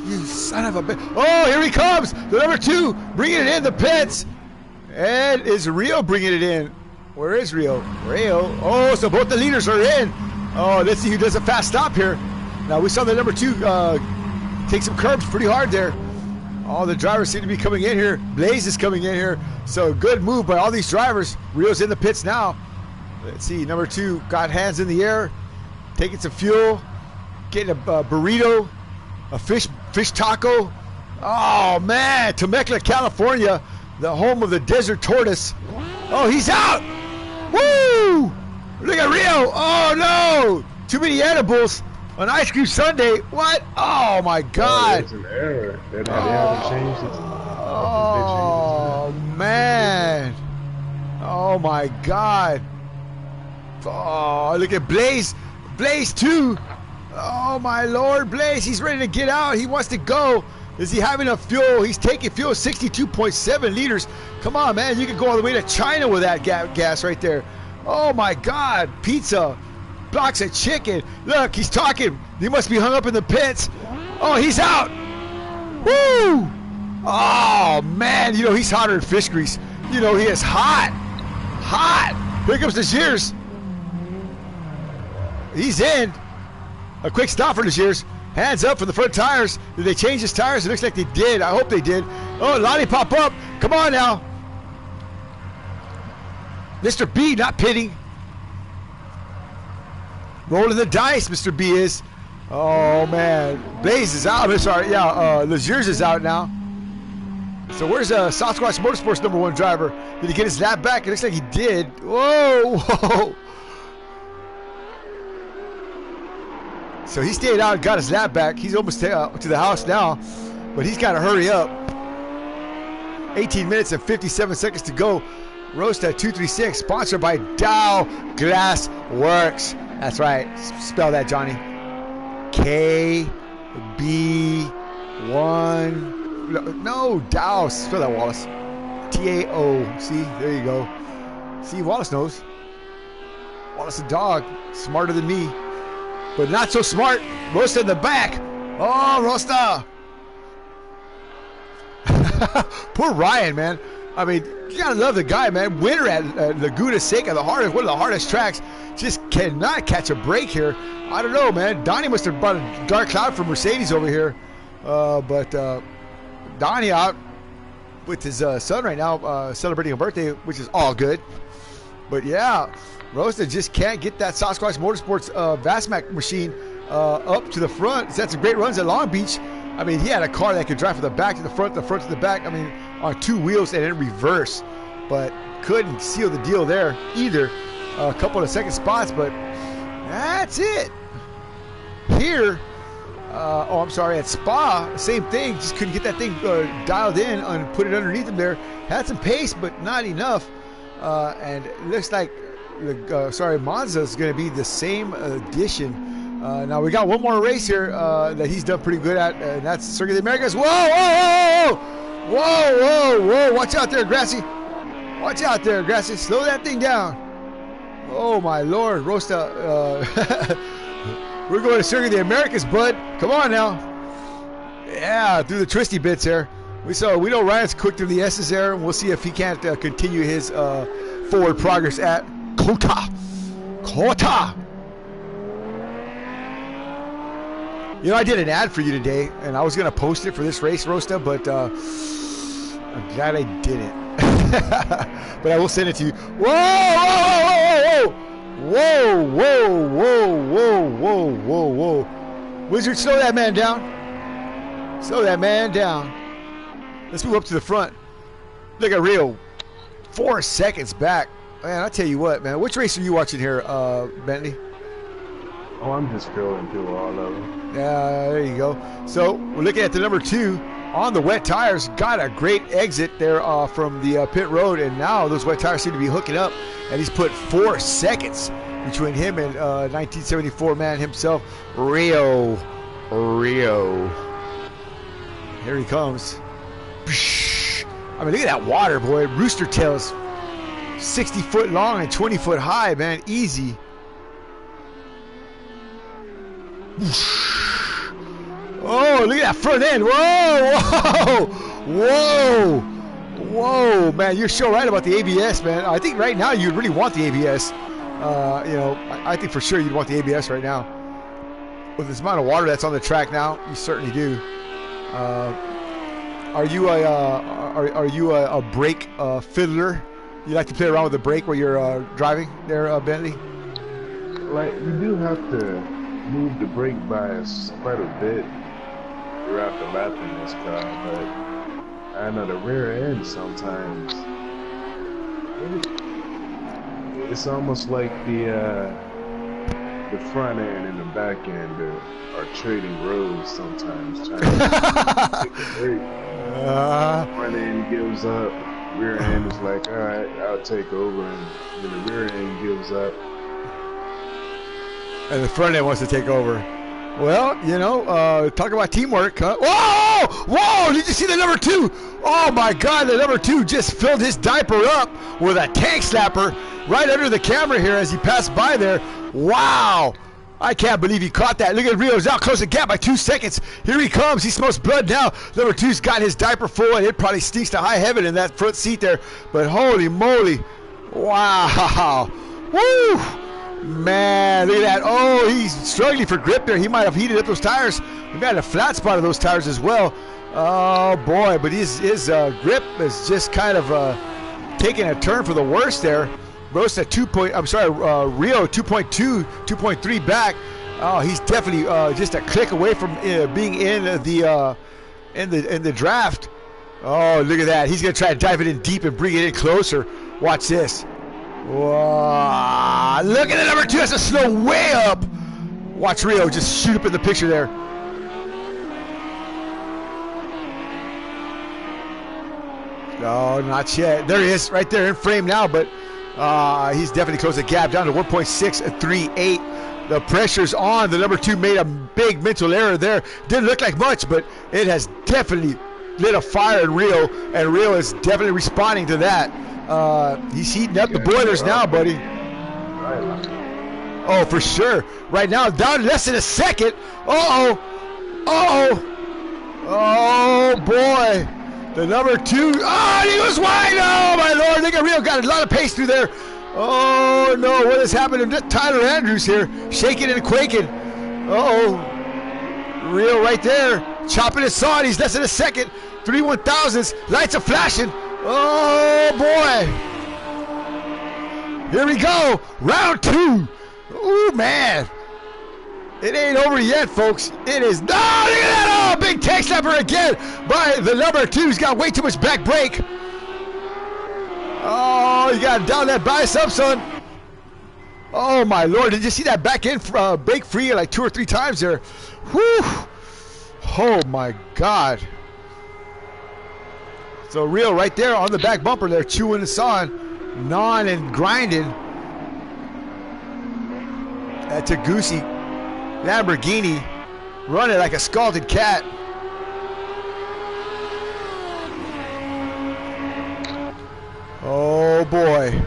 Speaker 1: You son of a bitch. Oh, here he comes. The number 2 bringing it in the pits. And is Rio bringing it in? Where is Rio? Rio. Oh, so both the leaders are in. Oh, let's see who does a fast stop here. Now, we saw the number 2 take some curbs pretty hard there. All the drivers seem to be coming in here. Blaze is coming in here. So good move by all these drivers. Rio's in the pits now. Let's see. Number 2 got hands in the air, taking some fuel, getting a burrito, a fish taco. Oh, man. Temecula, California, the home of the desert tortoise. Oh, he's out. Woo! Look at Rio. Oh, no. Too many edibles. On Ice Cream Sunday, what? Oh my God!
Speaker 2: It's an error. They haven't changed it.
Speaker 1: Oh man! Oh my God! Oh, look at Blaze! Blaze 2. Oh, my Lord, Blaze, he's ready to get out. He wants to go. Is he having enough fuel? He's taking fuel, 62.7 liters. Come on, man. You can go all the way to China with that gas right there. Oh, my God. Pizza. Blocks of chicken. Look, he's talking. He must be hung up in the pits. Oh, he's out. Woo! Oh, man. You know, he's hotter than fish grease. You know, he is hot. Hot. Here comes the Shears. He's in. A quick stop for the Shears. Hands up for the front tires. Did they change his tires? It looks like they did. I hope they did. Oh, lollipop up. Come on now. Mr. B not pitting. Rolling the dice, Mr. B is. Oh, man. Blaze is out. I'm sorry. Yeah, Legiers is out now. So where's Sasquatch Motorsports #1 driver? Did he get his lap back? It looks like he did. Whoa, whoa. So he stayed out and got his lap back. He's almost to the house now, but he's got to hurry up. 18 minutes and 57 seconds to go. Roast at 236, sponsored by Dow Glass Works. That's right. Spell that, Johnny. KB1. No, Dow. Spell that, Wallace. TAO. See, there you go. See, Wallace knows. Wallace the dog, smarter than me, but not so smart. Rosta in the back. Oh, Rosta. Poor Ryan, man. I mean, you gotta love the guy, man. Winner at Laguna Seca, one of the hardest tracks. Just cannot catch a break here. I don't know, man. Donnie must have brought a dark cloud for Mercedes over here. But Donnie out with his son right now, celebrating a birthday, which is all good. But yeah, Rosta just can't get that Sasquatch Motorsports Vastmac machine up to the front. He's had some great runs at Long Beach. I mean, he had a car that could drive from the back to the front, the front to the back. I mean, on two wheels and in reverse, but couldn't seal the deal there either. A couple of second spots, but that's it. Here, at Spa, same thing. Just couldn't get that thing dialed in and put it underneath him there. Had some pace, but not enough. And it looks like, Monza is going to be the same addition. Now we got one more race here that he's done pretty good at, and that's Circuit of the Americas. Whoa, whoa, whoa, whoa, whoa, whoa! Watch out there, Grassy. Watch out there, Grassy. Slow that thing down. Oh my Lord, Rosta. We're going to Circuit of the Americas, bud. Come on now. Yeah, through the twisty bits here. We know Ryan's quick through the S's there, and we'll see if he can't continue his forward progress at Kota. You know, I did an ad for you today, and I was going to post it for this race, Rosta, but I'm glad I didn't. But I will send it to you. Whoa, whoa, whoa, whoa, whoa, whoa, whoa, whoa. Wizard, slow that man down. Slow that man down. Let's move up to the front. Look at Rio. 4 seconds back. Man, I'll tell you what, man. Which race are you watching here, Bentley?
Speaker 2: Oh, I'm just scrolling through all of them.
Speaker 1: Yeah, there you go. So we're looking at the #2 on the wet tires. Got a great exit there from the pit road, and now those wet tires seem to be hooking up. And he's put 4 seconds between him and 1974 man himself, Rio. Here he comes. I mean, look at that water, boy. Rooster tails, 60 foot long and 20 foot high, man. Easy. Oh, look at that front end. Whoa, whoa, whoa, whoa, man. You're so right about the ABS, man. I think right now you'd really want the ABS. I think for sure you'd want the ABS right now. With this amount of water that's on the track now, you certainly do. Are you a brake fiddler? You like to play around with the brake while you're driving there, Bentley?
Speaker 2: Like, you do have to move the brake bias quite a bit throughout the lap in this car, but I know the rear end sometimes it's almost like the front end and the back end are trading roles sometimes, trying to take the brake. Front end gives up, rear end is like, all right, I'll take over, and then the rear end gives up.
Speaker 1: And the front end wants to take over. Well, you know, talk about teamwork, huh? Whoa! Whoa! Did you see the number 2? Oh, my God. The number 2 just filled his diaper up with a tank slapper right under the camera here as he passed by there. Wow. I can't believe he caught that. Look at Rio's out, close the gap by 2 seconds. Here he comes. He smells blood now. Number 2's got his diaper full, and it probably stinks to high heaven in that front seat there. But holy moly. Wow. Woo! Man, look at that. Oh, he's struggling for grip there. He might have heated up those tires. He might have a flat spot of those tires as well. Oh, boy. But his grip is just kind of taking a turn for the worse there. Roast at Rio 2.2, 2.3 back. Oh, he's definitely just a click away from being in the draft. Oh, look at that. He's going to try to dive it in deep and bring it in closer. Watch this. Wow. Look at the number 2. That's a slow way up. Watch Rio just shoot up in the picture there. No, not yet. There he is, right there in frame now, but he's definitely closed the gap down to 1.638. The pressure's on. The number 2 made a big mental error there. Didn't look like much, but it has definitely lit a fire in Rio, and Rio is definitely responding to that. He's heating up the boilers now, buddy. Oh, for sure. Right now, down less than a second. Uh-oh. Uh-oh. Oh, boy. The number 2. Oh, he was wide. Oh, my Lord. Look at Rio. Got a lot of pace through there. Oh, no. What is happening? Tyler Andrews here, shaking and quaking. Uh-oh. Rio right there, chopping his saw. He's less than a second. 3 1,000s. Lights are flashing. Oh, boy. Here we go. Round 2. Ooh, man. It ain't over yet, folks. It is. No, look at that. Oh, big tank slapper again by the number 2. He's got way too much back brake. Oh, you got to down that bicep, son. Oh, my Lord. Did you see that back end brake free like 2 or 3 times there? Whew. Oh, my God. So Rio right there on the back bumper there, chewing and sawing, gnawing and grinding. That's a goosey Lamborghini running like a scalded cat. Oh boy.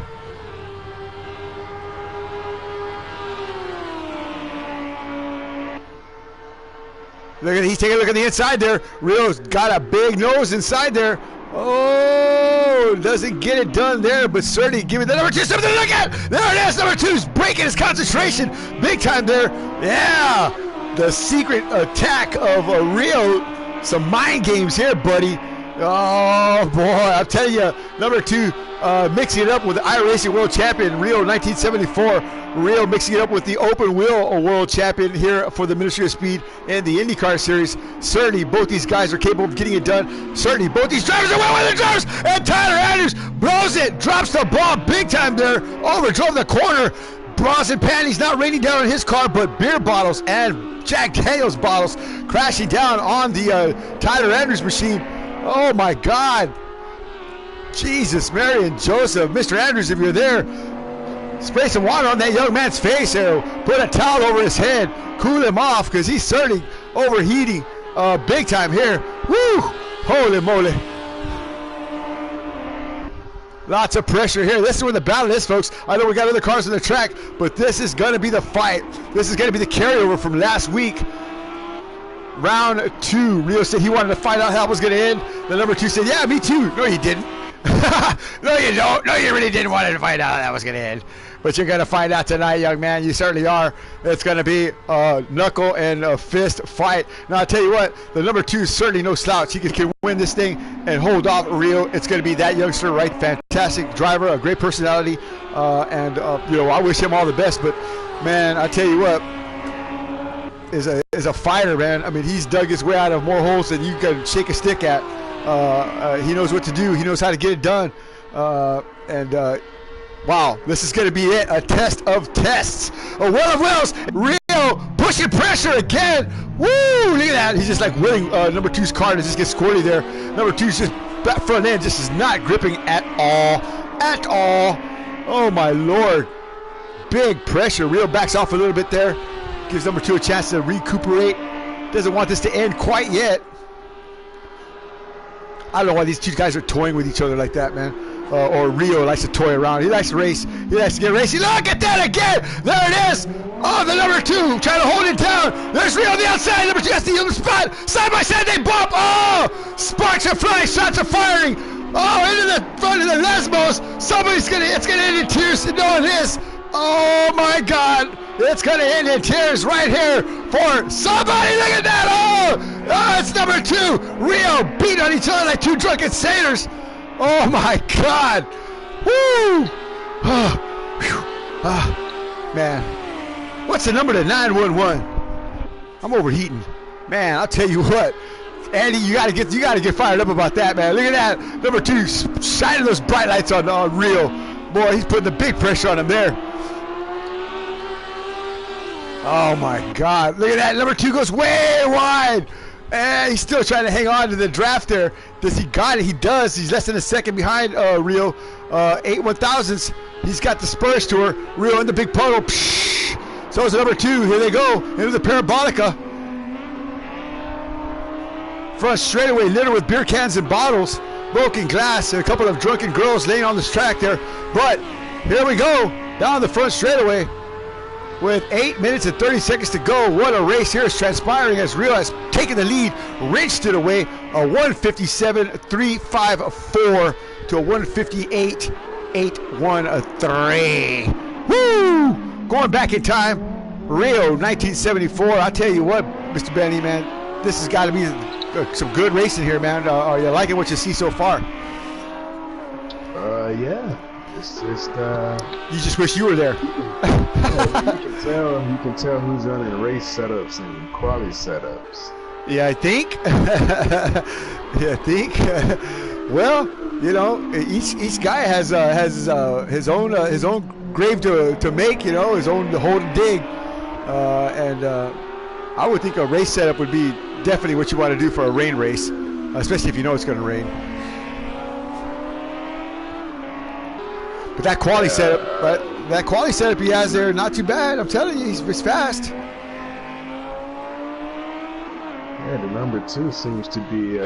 Speaker 1: Look at, he's taking a look at the inside there. Rio's got a big nose inside there. Oh, doesn't get it done there, but certainly give me the number 2, something to look at. There it is, number 2's breaking his concentration big time there. Yeah, the secret attack of Rio. Some mind games here, buddy. Oh, boy, I'll tell you, number 2 mixing it up with the iRacing World Champion, Rio 1974. Rio mixing it up with the Open Wheel World Champion here for the Ministry of Speed and the IndyCar Series. Certainly, both these guys are capable of getting it done. Certainly, both these drivers are well with the drivers. And Tyler Andrews blows it, drops the ball big time there, overdrove the corner. Bras and panties not raining down on his car, but beer bottles and Jack Daniels bottles crashing down on the Tyler Andrews machine. Oh, my God. Jesus, Mary and Joseph. Mr. Andrews, if you're there, spray some water on that young man's face there. Put a towel over his head. Cool him off because he's certainly overheating big time here. Woo! Holy moly. Lots of pressure here. This is where the battle is, folks. I know we got other cars on the track, but this is going to be the fight. This is going to be the carryover from last week. Round 2. Rio said he wanted to find out how it was going to end. The number 2 said, yeah, me too. No, you didn't. No, you don't. No, you really didn't want to find out how that was going to end. But you're going to find out tonight, young man. You certainly are. It's going to be a knuckle and a fist fight. Now, I'll tell you what, the number 2 is certainly no slouch. He can win this thing and hold off Rio. It's going to be that youngster, right? Fantastic driver, a great personality. And I wish him all the best. But, man, I tell you what, is a fighter, man. I mean, he's dug his way out of more holes than you can shake a stick at. He knows what to do. He knows how to get it done. Wow, this is going to be it. A test of tests. A well of wills. Rio pushing pressure again. Woo! Look at that. He's just like willing number 2's car to just get squirty there. Number 2's just back front end just is not gripping at all. At all. Oh, my Lord. Big pressure. Rio backs off a little bit there. Gives number 2 a chance to recuperate. Doesn't want this to end quite yet. I don't know why these two guys are toying with each other like that, man. Or Rio likes to toy around. He likes to race. He likes to get racy. Look at that again. There it is. Oh, the number 2 trying to hold it down. There's Rio on the outside. Number 2 has the other spot. Side by side they bump. Oh, sparks are flying. Shots are firing. Oh, into the front of the Lesmos. It's gonna end in tears. No, it is. Oh my God. It's gonna end in tears right here for somebody. Look at that. Oh, it's number 2. Rio beat on each other like 2 drunken sailors. Oh my God! Woo! Man, what's the number to 911? I'm overheating, man. I'll tell you what, Andy, you gotta get fired up about that, man. Look at that, number 2 shining those bright lights on Rio. Boy, he's putting the big pressure on him there. Oh my God! Look at that, number 2 goes way wide. And he's still trying to hang on to the draft there. Does he got it? He does. He's less than a second behind Rio. 8 1,000s. He's got the Spurs tour. Rio in the big puddle. Psh. So is number 2. Here they go into the Parabolica. Front straightaway littered with beer cans and bottles, broken glass, and a couple of drunken girls laying on this track there. But here we go down the front straightaway. With 8 minutes and 30 seconds to go, what a race here is transpiring as Rio has taken the lead, wrenched it away, a 157.354 to a 158.813. Woo! Going back in time, Rio 1974. I'll tell you what, Mr. Benny, man, this has got to be some good racing here, man. Are you liking what you see so far?
Speaker 2: Yeah. It's just
Speaker 1: you just wish you were there.
Speaker 2: You can tell who's running race setups and quality setups.
Speaker 1: Yeah, I think. Yeah, I think. Well, you know, each guy has his own grave to make. You know, his own hold and dig. And I would think a race setup would be definitely what you want to do for a rain race, especially if you know it's going to rain. But that quality setup, he has there, not too bad. I'm telling you, he's fast.
Speaker 2: Yeah, the number 2 seems to be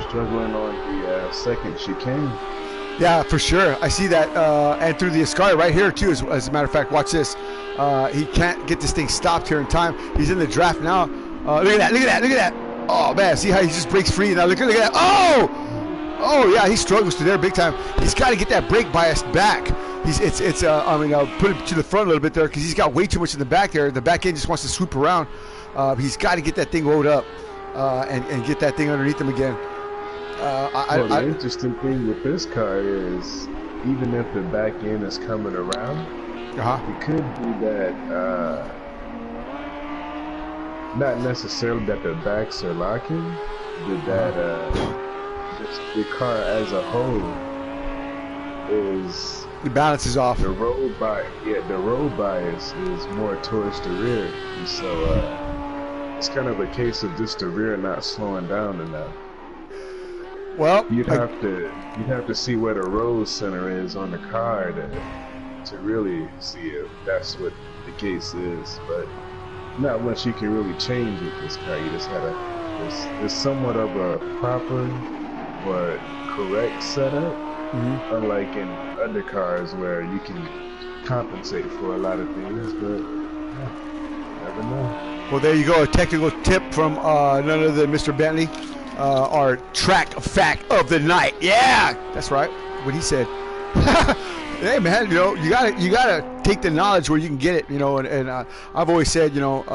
Speaker 2: struggling on the second chicane.
Speaker 1: Yeah, for sure. I see that, and through the Ascari right here too. As a matter of fact, watch this. He can't get this thing stopped here in time. He's in the draft now. Look at that! Look at that! Look at that! Oh man, see how he just breaks free now? Look at that! Oh! Oh yeah, he struggles to there big time. He's got to get that brake bias back. Put it to the front a little bit there because he's got way too much in the back there. The back end just wants to swoop around. He's got to get that thing loaded up and get that thing underneath him again.
Speaker 2: The interesting thing with this car is even if the back end is coming around, it could be that not necessarily that the backs are locking, but that the car as a whole is
Speaker 1: the balance is off.
Speaker 2: The road bias is more towards the rear, and so it's kind of a case of just the rear not slowing down enough.
Speaker 1: Well,
Speaker 2: you'd have to see where the road center is on the car to really see if that's what the case is, but not much you can really change with this car. You just gotta there's somewhat of a proper or correct setup, unlike in other cars where you can compensate for a lot of things, but never know.
Speaker 1: Well, there you go, a technical tip from none other than Mr. Bentley, our track fact of the night. Yeah, that's right, what he said. Hey man, you know, you gotta take the knowledge where you can get it, you know, and I've always said, you know,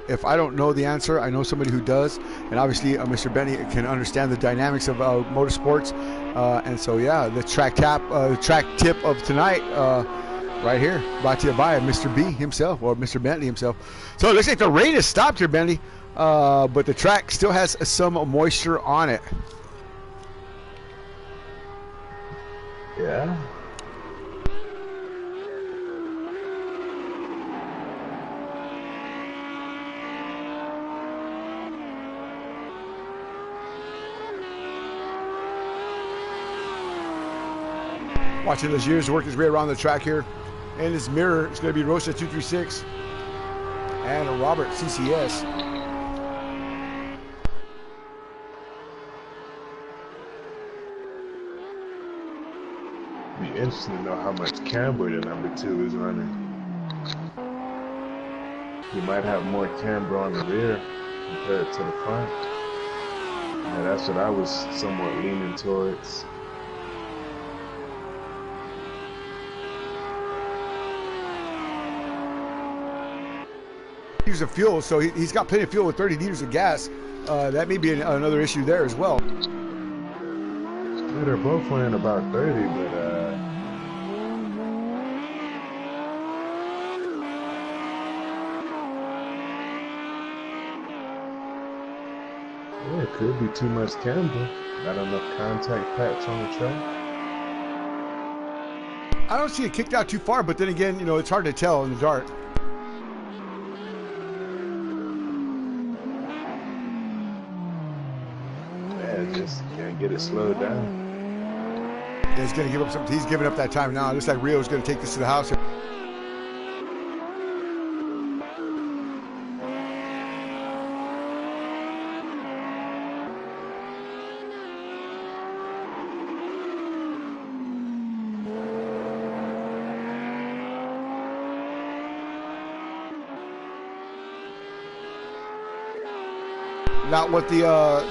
Speaker 1: if I don't know the answer, I know somebody who does, and obviously Mr. Benny can understand the dynamics of motorsports, and so yeah, the track tip of tonight, right here, brought to you by Mr. B himself, or Mr. Bentley himself. So it looks like the rain has stopped here, Bentley, but the track still has some moisture on it.
Speaker 2: Yeah.
Speaker 1: Watching Legier's work his way around the track here. And his mirror is going to be Rocha 236. and Robert CCS.
Speaker 2: Be interesting to know how much camber the number 2 is running. He might have more camber on the rear compared to the front. Yeah, that's what I was somewhat leaning towards.
Speaker 1: Liters of fuel, so he's got plenty of fuel with 30 liters of gas. That may be another issue there as well.
Speaker 2: Yeah, they're both weighing about 30, but yeah, it could be too much camber. Not enough contact patch on the track.
Speaker 1: I don't see it kicked out too far, but then again, you know, it's hard to tell in the dark.
Speaker 2: Yeah, just can't get it slowed down.
Speaker 1: Yeah, he's going to give up some. He's giving up that time now. It looks like Rio's going to take this to the house. Not what the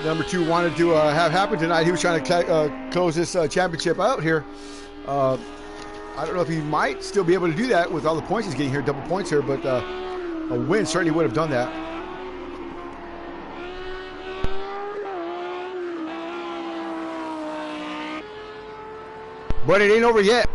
Speaker 1: number 2 wanted to have happen tonight. He was trying to close this championship out here. I don't know if he might still be able to do that with all the points he's getting here, double points here, but a win certainly would have done that. But it ain't over yet.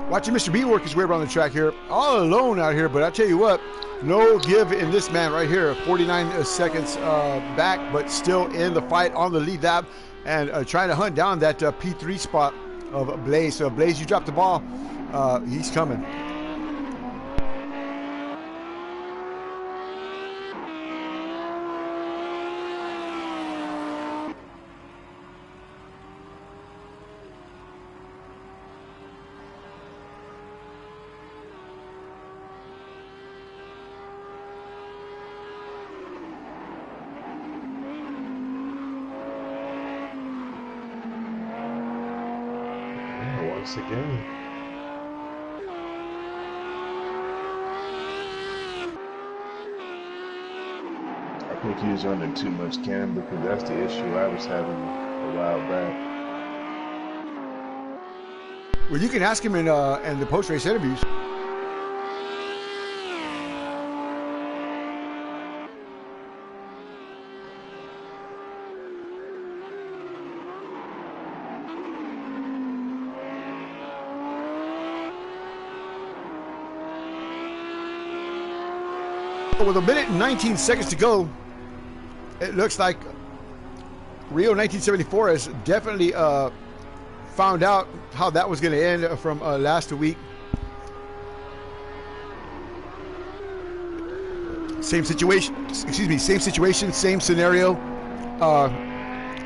Speaker 1: Watching Mr. B work his way around the track here, all alone out here, but I tell you what, no give in this man right here. 49 seconds back, but still in the fight on the lead lap and trying to hunt down that P3 spot of Blaze. So Blaze, you dropped the ball. He's coming.
Speaker 2: Once again. I think he was under too much camber because that's the issue I was having a while back.
Speaker 1: Well, you can ask him in the post-race interviews. With a minute and 19 seconds to go, it looks like Rio 1974 has definitely found out how that was going to end from last week. Same situation, same scenario.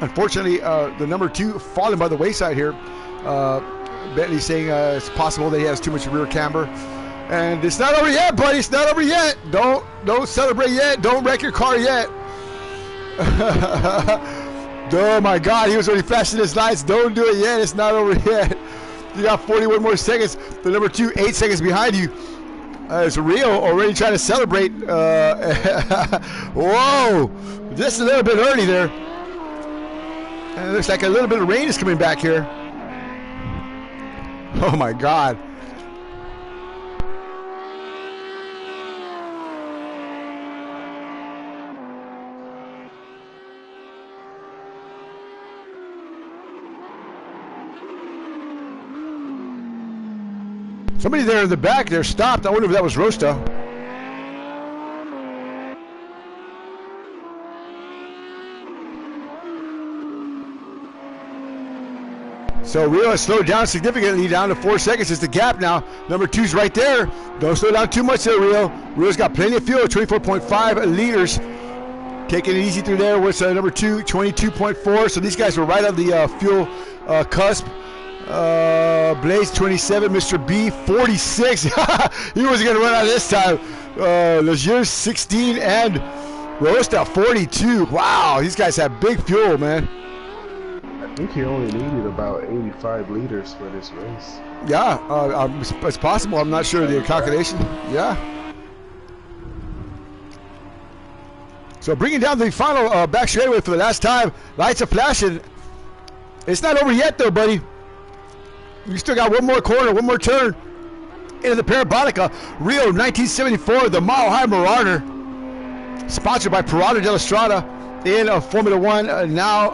Speaker 1: Unfortunately, the number 2 falling by the wayside here. Bentley saying it's possible that he has too much rear camber. And it's not over yet, buddy. It's not over yet. Don't celebrate yet. Don't wreck your car yet. Oh my God, he was already flashing his lights. Don't do it yet. It's not over yet. You got 41 more seconds. The number 2, 8 seconds behind you. It's Rio already trying to celebrate. Whoa, just a little bit early there. And it looks like a little bit of rain is coming back here. Oh my God. Somebody there in the back there stopped. I wonder if that was Rosta. So Rio has slowed down significantly, down to 4 seconds. It's the gap now. Number 2's right there. Don't slow down too much there, Rio. Rio's got plenty of fuel, 24.5 liters. Taking it easy through there. What's number 2? 22.4. So these guys were right on the fuel cusp. Blaze 27, Mr. B 46. He wasn't going to run out this time. Legier 16 and Rosta 42. Wow, these guys have big fuel, man.
Speaker 2: I think he only needed about 85 liters for this race.
Speaker 1: Yeah, it's possible. I'm not sure of the calculation. Yeah. So bringing down the final back straightaway for the last time. Lights are flashing. It's not over yet, though, buddy. You still got one more corner, one more turn into the Parabolica. Rio 1974, the Mile High Marauder, sponsored by Parada della Strada in Formula One. Now,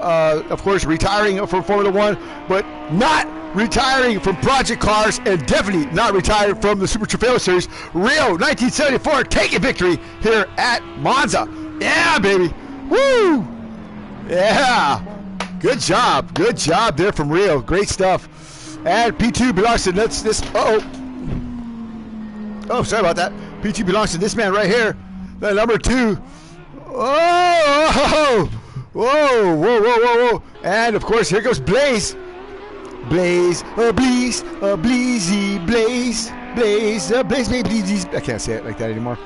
Speaker 1: of course, retiring from Formula One, but not retiring from project cars, and definitely not retiring from the Super Trofeo Series. Rio 1974 taking victory here at Monza. Yeah, baby. Woo! Yeah. Good job there from Rio. Great stuff. And P2 belongs to this. Oh, sorry about that. P2 belongs to this man right here. The number 2. Whoa. And of course, here goes Blaze. Blaze, Blaze, Blaze, Blaze. I can't say it like that anymore.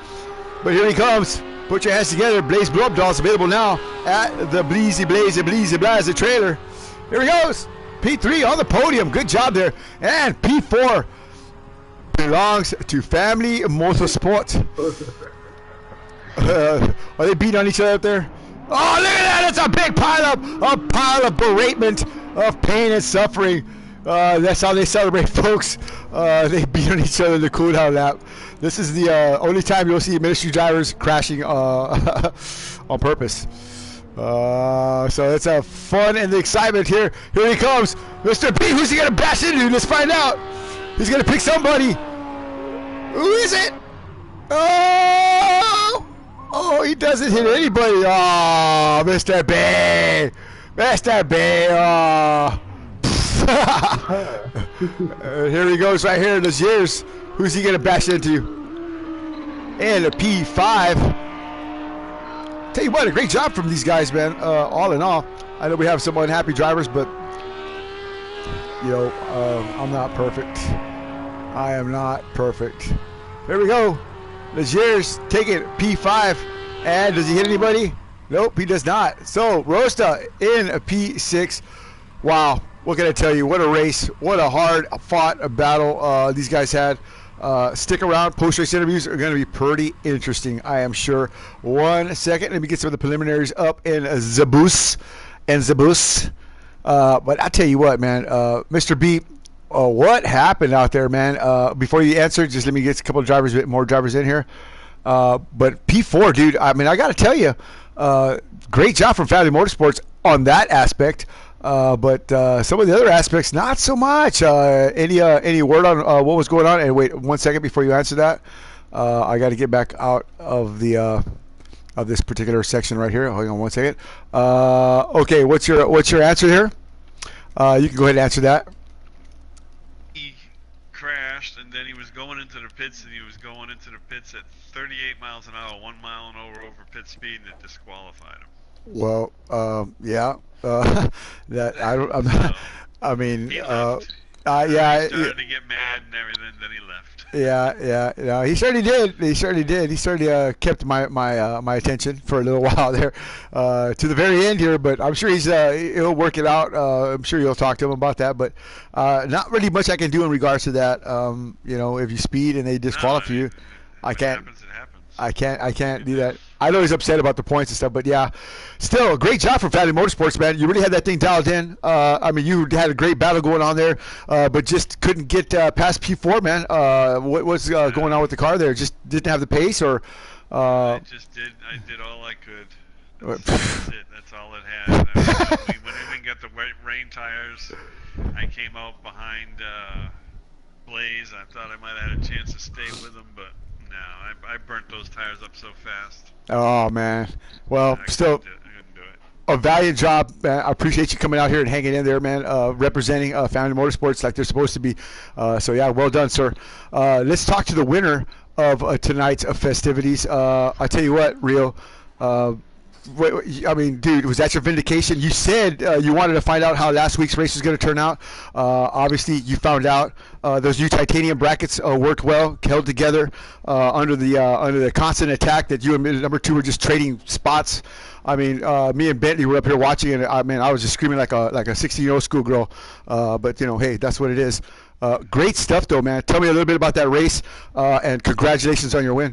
Speaker 1: But here he comes. Put your hands together. Blaze Blow Up Dolls available now at the Blaze Blaze trailer. Here he goes. P3 on the podium. Good job there. And P4 belongs to Family Motorsport. Are they beating on each other up there? Oh, look at that. It's a big pile of beratement, of pain and suffering. That's how they celebrate, folks. They beat on each other in the cooldown lap. This is the only time you'll see ministry drivers crashing on purpose. So it's a fun and the excitement here. Here he comes, Mr. B. Who's he gonna bash into? Let's find out. He's gonna pick somebody. Who is it? Oh, he doesn't hit anybody. Oh, Mr. B. Mr. B. Oh. Here he goes right here in his years. Who's he gonna bash into? And a P5. Tell you what, a great job from these guys, man. All in all, I know we have some unhappy drivers, but you know, I'm not perfect. I am not perfect. Here we go. Legier's taking P5, and does he hit anybody? Nope, he does not. So Rosta in a P6. Wow, what can I tell you? What a race! What a hard-fought battle these guys had. Stick around. Post-race interviews are going to be pretty interesting, I am sure. 1 second. Let me get some of the preliminaries up in Zabus. But I tell you what, man. Mr. B, what happened out there, man? Before you answer, just let me get a couple of more drivers in here. But P4, dude, I mean, I got to tell you, great job from Family Motorsports on that aspect. But some of the other aspects, not so much. Any word on what was going on? And wait 1 second before you answer that. I got to get back out of the of this particular section right here. Hold on 1 second. Okay, what's your answer here? You can go ahead and answer that.
Speaker 3: He crashed, and then he was going into the pits, and he was going into the pits at 38 miles an hour, 1 mile and over pit speed, and it disqualified him.
Speaker 1: Well, yeah. That I'm not. I mean,
Speaker 3: he
Speaker 1: yeah.
Speaker 3: He started to get mad and everything. Then he left.
Speaker 1: Yeah. He certainly did. He certainly kept my attention for a little while there, to the very end here. But I'm sure he'll work it out. I'm sure you'll talk to him about that. But not really much I can do in regards to that. You know, if you speed and they disqualify you, I can't.
Speaker 3: It happens.
Speaker 1: I can't do that. I know he's upset about the points and stuff, but yeah, still a great job from Family Motorsports, man. You really had that thing dialed in. I mean, you had a great battle going on there, but just couldn't get past P4, man. What was going on with the car there? Just didn't have the pace, or?
Speaker 3: I did all I could. That's it. That's all it had. I mean, when I didn't get the rain tires, I came out behind Blaze. I thought I might have had a chance to stay with him, but no, I burnt those tires up so fast.
Speaker 1: Oh man. Well, still.
Speaker 3: I couldn't do it.
Speaker 1: a valiant job, man. I appreciate you coming out here and hanging in there, man, representing Family Motorsports like they're supposed to be. So, yeah, well done, sir. Let's talk to the winner of tonight's festivities. I tell you what, Rio, I mean, dude, was that your vindication? You said you wanted to find out how last week's race was going to turn out. Obviously, you found out. Those new titanium brackets worked well, held together under the constant attack that you and number 2 were just trading spots. I mean, me and Bentley were up here watching, and I was just screaming like a 16-year-old schoolgirl. But hey, that's what it is. Great stuff, though, man. Tell me a little bit about that race, and congratulations on your win.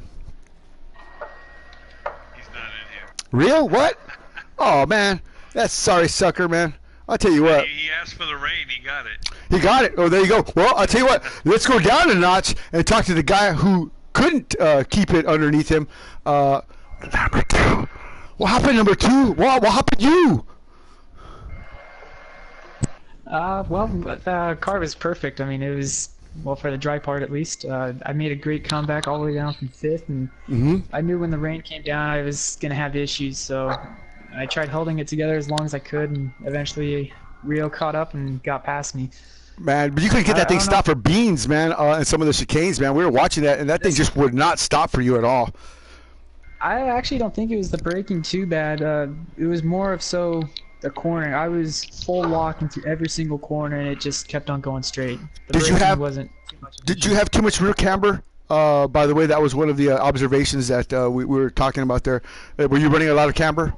Speaker 1: Real? What? Oh, man. That's sorry, sucker, man. I'll tell you what.
Speaker 3: He asked for the rain. He got it.
Speaker 1: He got it. Oh, there you go. Well, I'll tell you what. Let's go down a notch and talk to the guy who couldn't keep it underneath him. Number 2. What happened, number 2? What happened to you?
Speaker 4: Well, the car was perfect. I mean, it was, well, for the dry part at least. I made a great comeback all the way down from 5th, and I knew when the rain came down I was going to have issues, so I tried holding it together as long as I could, and eventually Rio caught up and got past me.
Speaker 1: Man, but you couldn't get that thing stopped for beans, man, and some of the chicanes, man. We were watching that, and that thing just would not stop for you at all.
Speaker 4: I actually don't think it was the braking too bad. It was more of so the corner. I was full lock into every single corner, and it just kept on going straight.
Speaker 1: Did you have too much rear camber? By the way, that was one of the observations that we were talking about there. Were you running a lot of camber?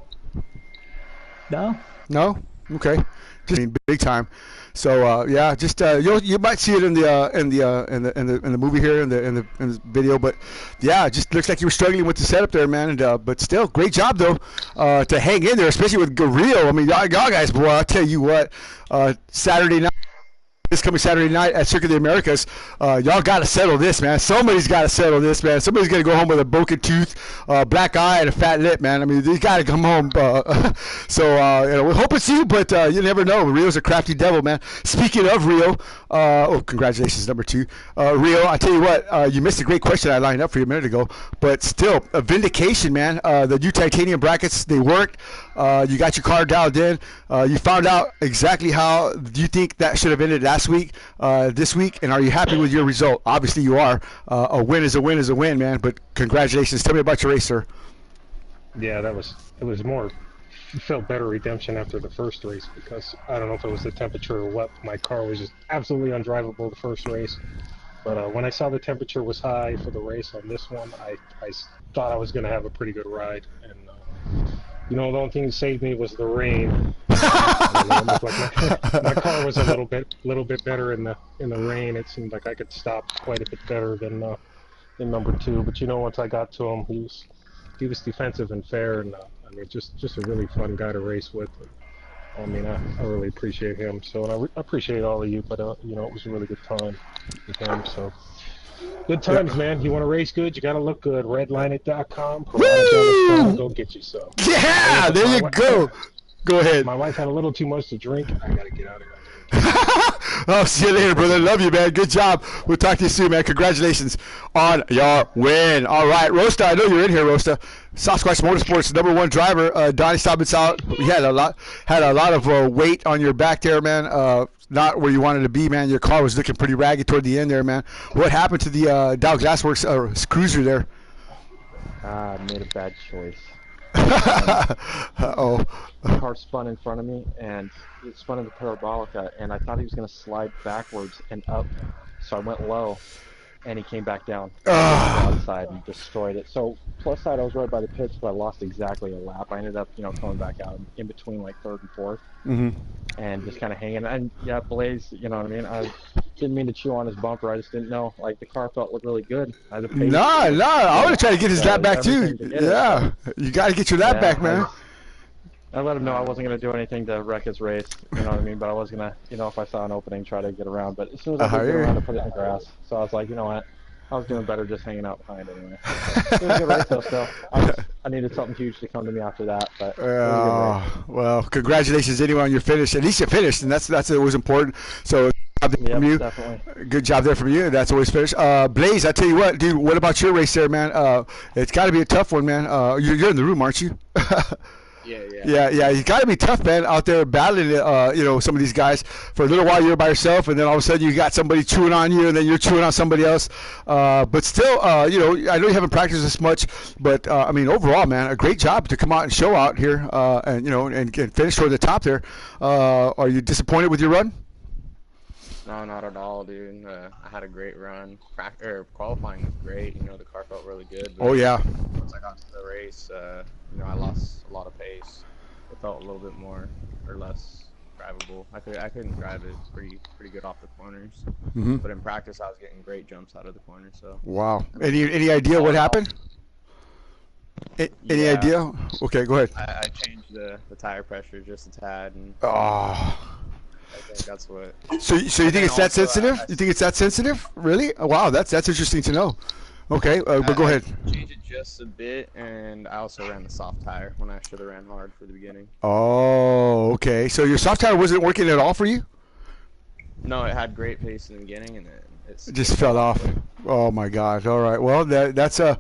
Speaker 4: No.
Speaker 1: No? Okay. Just big time. So yeah, just you might see it in the movie here in the video, but yeah, it just looks like you were struggling with the setup there, man. And but still, great job though to hang in there, especially with Rio. I mean, y'all guys, boy, I'll tell you what, Saturday night. This coming Saturday night at Circuit of the Americas, y'all got to settle this, man. Somebody's got to settle this, man. Somebody's going to go home with a broken tooth, black eye, and a fat lip, man. I mean, they got to come home. So we hope it's you, but you never know. Rio's a crafty devil, man. Speaking of Rio, congratulations, number 2. Rio, I tell you what, you missed a great question I lined up for you a minute ago, but still, a vindication, man. The new titanium brackets, they worked. You got your car dialed in. You found out exactly how you think that should have ended last week, this week, and are you happy with your result? Obviously you are. A win is a win is a win, man, but congratulations. Tell me about your race, sir.
Speaker 5: Yeah, it was more, felt better redemption after the first race, because I don't know if it was the temperature or what, my car was just absolutely undrivable the first race. But when I saw the temperature was high for the race on this one, I thought I was going to have a pretty good ride. And the only thing that saved me was the rain. My car was a little bit better in the rain. It seemed like I could stop quite a bit better than number 2. But once I got to him, he was defensive and fair, and I mean, just a really fun guy to race with. I mean, I really appreciate him. So, and I appreciate all of you. But it was a really good time with him. So. Good times, man. You want to race good, you got to look good. Redlineit.com. Go get you some.
Speaker 1: Yeah, there you go. Go ahead.
Speaker 5: My wife had a little too much to drink. I got to get out of here.
Speaker 1: Oh, see you later, brother. Love you, man. Good job. We'll talk to you soon, man. Congratulations on your win. All right, Rosta, I know you're in here, Rosta. Sasquatch Motorsports #1 driver. Donnie Stobbins out. You had a lot of weight on your back there, man. Not where you wanted to be, man. Your car was looking pretty ragged toward the end there, man. What happened to the Dow Glassworks cruiser there?
Speaker 6: I made a bad choice.
Speaker 1: Uh-oh.
Speaker 6: The car spun in front of me, and it spun into parabolica, and I thought he was going to slide backwards and up, so I went low, and he came back down on the outside and destroyed it. So, plus side, I was right by the pits, but I lost exactly a lap. I ended up, coming back out in between, like, 3rd and 4th, and just kind of hanging. And, yeah, Blaze, you know what I mean? I didn't mean to chew on his look really know. Like, the car felt really good. I want
Speaker 1: to try to get his lap back, too. Yeah, you got to get your lap back, man.
Speaker 6: I let him know I wasn't going to do anything to wreck his race, you know what I mean? But I was going to, if I saw an opening, try to get around. But as soon as I could get around, I put it in the grass. So I was like, you know what? I was doing better just hanging out behind anyway. It was a good race, though, still. I needed something huge to come to me after that. But
Speaker 1: well, congratulations anyway on your finish. At least you finished, and that's what was important. So from you.
Speaker 6: Definitely.
Speaker 1: Good job there from you. That's always finished. Blaze, I tell you what, dude, what about your race there, man? It's got to be a tough one, man. You're in the room, aren't you? Yeah. You got to be tough, man, out there battling, some of these guys. For a little while, you're by yourself, and then all of a sudden, you got somebody chewing on you, and then you're chewing on somebody else. But still, I know you haven't practiced this much, but overall, man, a great job to come out and show out here, and finish toward the top there. Are you disappointed with your run?
Speaker 7: No, not at all, dude. I had a great run. Qualifying was great. The car felt really good. But
Speaker 1: Oh yeah.
Speaker 7: once I got to the race, I lost a lot of pace. It felt a little bit more or less drivable. I couldn't drive it pretty good off the corners.
Speaker 1: Mm-hmm.
Speaker 7: But in practice, I was getting great jumps out of the corner. So.
Speaker 1: Wow. Any idea what happened? Any idea? Okay, go ahead.
Speaker 7: I changed the tire pressure just a tad, and I think that's what.
Speaker 1: So you think it's that sensitive? You think it's that sensitive? Really? Oh, wow, that's interesting to know. Okay, but go ahead.
Speaker 7: I changed it just a bit, and I also ran the soft tire when I should have ran hard for the beginning.
Speaker 1: Oh, okay. So your soft tire wasn't working at all for you?
Speaker 7: No, it had great pace in the beginning, and then
Speaker 1: it just fell off. Oh my God! All right. Well, that's all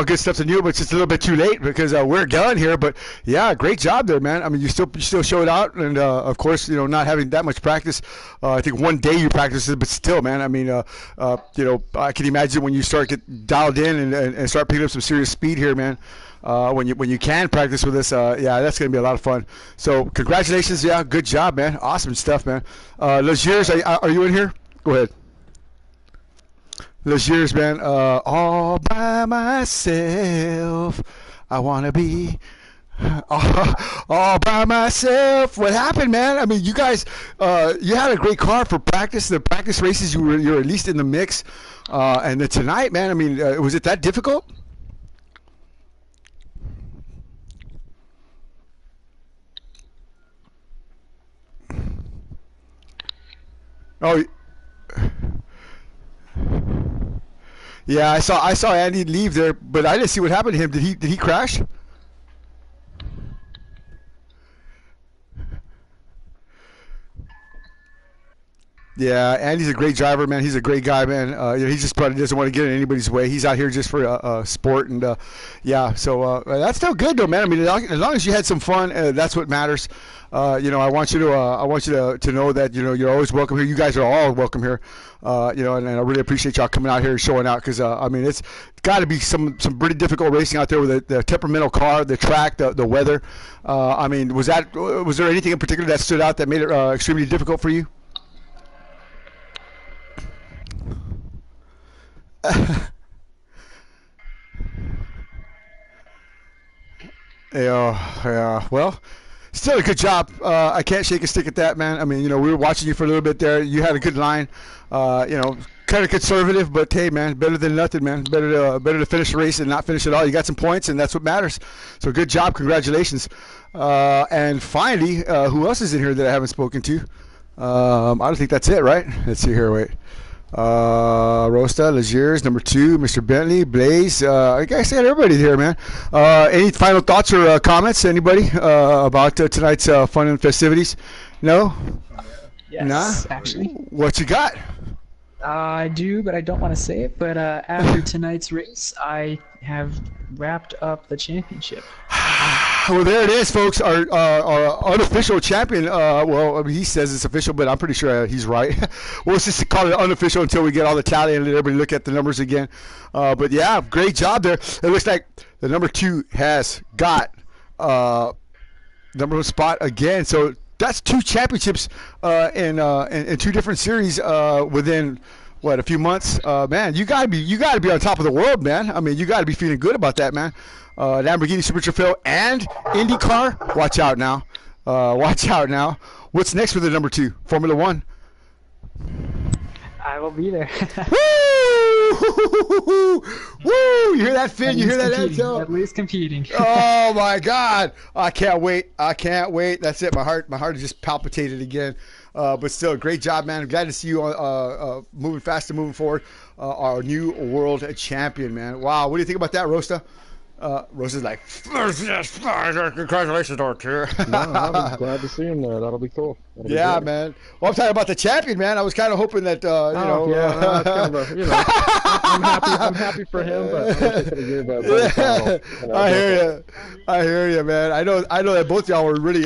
Speaker 1: good stuff to you, but it's just a little bit too late because we're done here. But yeah, great job there, man. I mean, you still showed out, and of course, not having that much practice. I think one day you practiced it, but still, man. I mean, I can imagine when you start get dialed in and start picking up some serious speed here, man. When you can practice with us, that's gonna be a lot of fun. So congratulations, good job, man. Awesome stuff, man. Legiers, are you in here? Go ahead. Those years, man, all by myself. I want to be all by myself. What happened, man? I mean, you guys, you had a great car for practice. The practice races, you're at least in the mix. And then tonight, man, I mean, was it that difficult? Oh. Yeah, I saw Andy leave there, but I didn't see what happened to him. Did he crash? Yeah, Andy's a great driver, man. He's a great guy, man. He just probably doesn't want to get in anybody's way. He's out here just for sport, and so that's still good, though, man. I mean, as long as you had some fun, that's what matters. I want you to know that you're always welcome here. You guys are all welcome here. And I really appreciate y'all coming out here and showing out because it's got to be some pretty difficult racing out there with the temperamental car, the track, the weather. Was there anything in particular that stood out that made it extremely difficult for you? Yeah. Well, still a good job. I can't shake a stick at that, man. I mean, we were watching you for a little bit there. You had a good line. Kind of conservative, but hey, man, better than nothing, man. Better to finish the race and not finish at all. You got some points, and that's what matters. So good job. Congratulations. And finally, who else is in here that I haven't spoken to? I don't think that's it, right? Let's see here. Wait. Rosta, Legiers, number 2, Mr. Bentley, Blaze. I guess I got everybody here, man. Any final thoughts or comments? Anybody about tonight's fun and festivities? No?
Speaker 4: Yes, actually.
Speaker 1: What you got?
Speaker 4: I do, but I don't want to say it. But after tonight's race, I have wrapped up the championship.
Speaker 1: Well, there it is, folks. Our unofficial champion. He says it's official, but I'm pretty sure he's right. We'll just call it unofficial until we get all the tally and let everybody look at the numbers again. But yeah, great job there. It looks like the number 2 has got number 1 spot again. So that's 2 championships in 2 different series within a few months. Man, you gotta be on top of the world, man. I mean, you gotta be feeling good about that, man. Lamborghini Super Trofeo and IndyCar. Watch out now. What's next for the number 2? Formula 1.
Speaker 4: I will be there.
Speaker 1: Woo! Woo! You hear that, Finn? You hear that, Enzo?
Speaker 4: At least competing.
Speaker 1: Oh my God! I can't wait. That's it. My heart just palpitated again. But still, great job, man. I'm glad to see you moving fast and moving forward. Our new world champion, man. Wow. What do you think about that, Rosta? Rose is like, congratulations, Archer.
Speaker 5: No, I'm glad to see him there. That'll be cool. That'll be
Speaker 1: Yeah,
Speaker 5: great.
Speaker 1: man. Well, I'm talking about the champion, man. I was kind of hoping that,
Speaker 5: That's kind of a, I'm happy for him, but I wish I could have given a better title.
Speaker 1: I hear you, man. I know that both of y'all were really,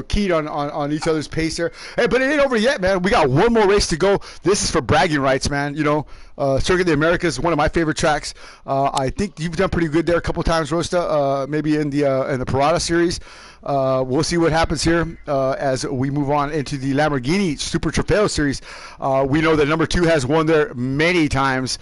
Speaker 1: keyed on each other's pace here. Hey, but it ain't over yet, man. We got one more race to go. This is for bragging rights, man. Circuit of the Americas is one of my favorite tracks. I think you've done pretty good there a couple times, Rosta. Maybe in the Parada series. We'll see what happens here as we move on into the Lamborghini Super Trofeo series. We know that number 2 has won there many times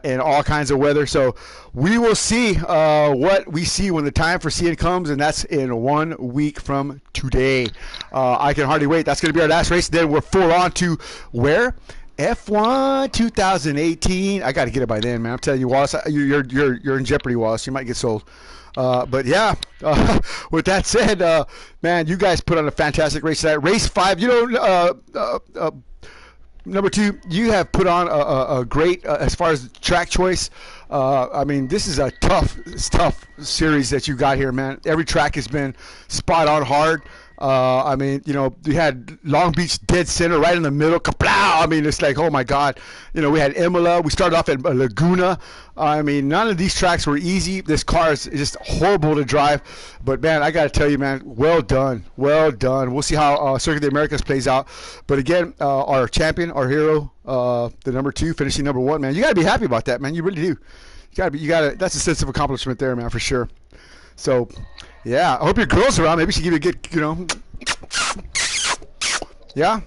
Speaker 1: in all kinds of weather. So we will see what we see when the time for seeing comes, and that's in 1 week from today. I can hardly wait. That's going to be our last race. Then we're full on to where? F1 2018. I got to get it by then, man. I'm telling you, Wallace, you're in jeopardy, Wallace. You might get sold. But yeah, with that said, man, you guys put on a fantastic race tonight. Race 5, number 2, you have put on a great, as far as track choice. I mean, this is a tough series that you got here, man. Every track has been spot on hard. I mean, you had Long Beach dead center right in the middle. Kaplow! I mean, it's like, oh my God. We had Imola. We started off at Laguna. I mean, none of these tracks were easy. This car is just horrible to drive. But, man, I got to tell you, man, well done. Well done. We'll see how Circuit of the Americas plays out. But, again, our champion, our hero, the number 2, finishing number 1, man. You got to be happy about that, man. You really do. You got to. That's a sense of accomplishment there, man, for sure. So, yeah, I hope your girl's around. Maybe she give you a good, yeah.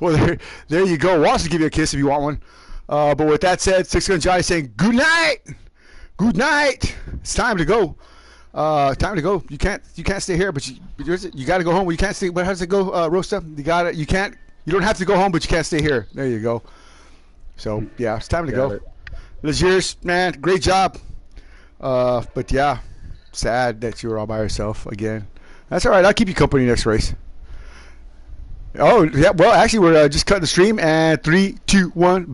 Speaker 1: Well, there you go. Wallace will give you a kiss if you want one. But with that said, Six Gun Johnny saying good night. Good night. It's time to go. Time to go. You can't stay here, but you got to go home. You can't stay. But how does it go, Rosta? You don't have to go home, but you can't stay here. There you go. So yeah, it's time to go. Legiers, man, great job. But yeah, sad that you were all by yourself again. That's all right. I'll keep you company next race. Oh, yeah. Well, actually, we're just cutting the stream. And 3, 2, 1. Bye.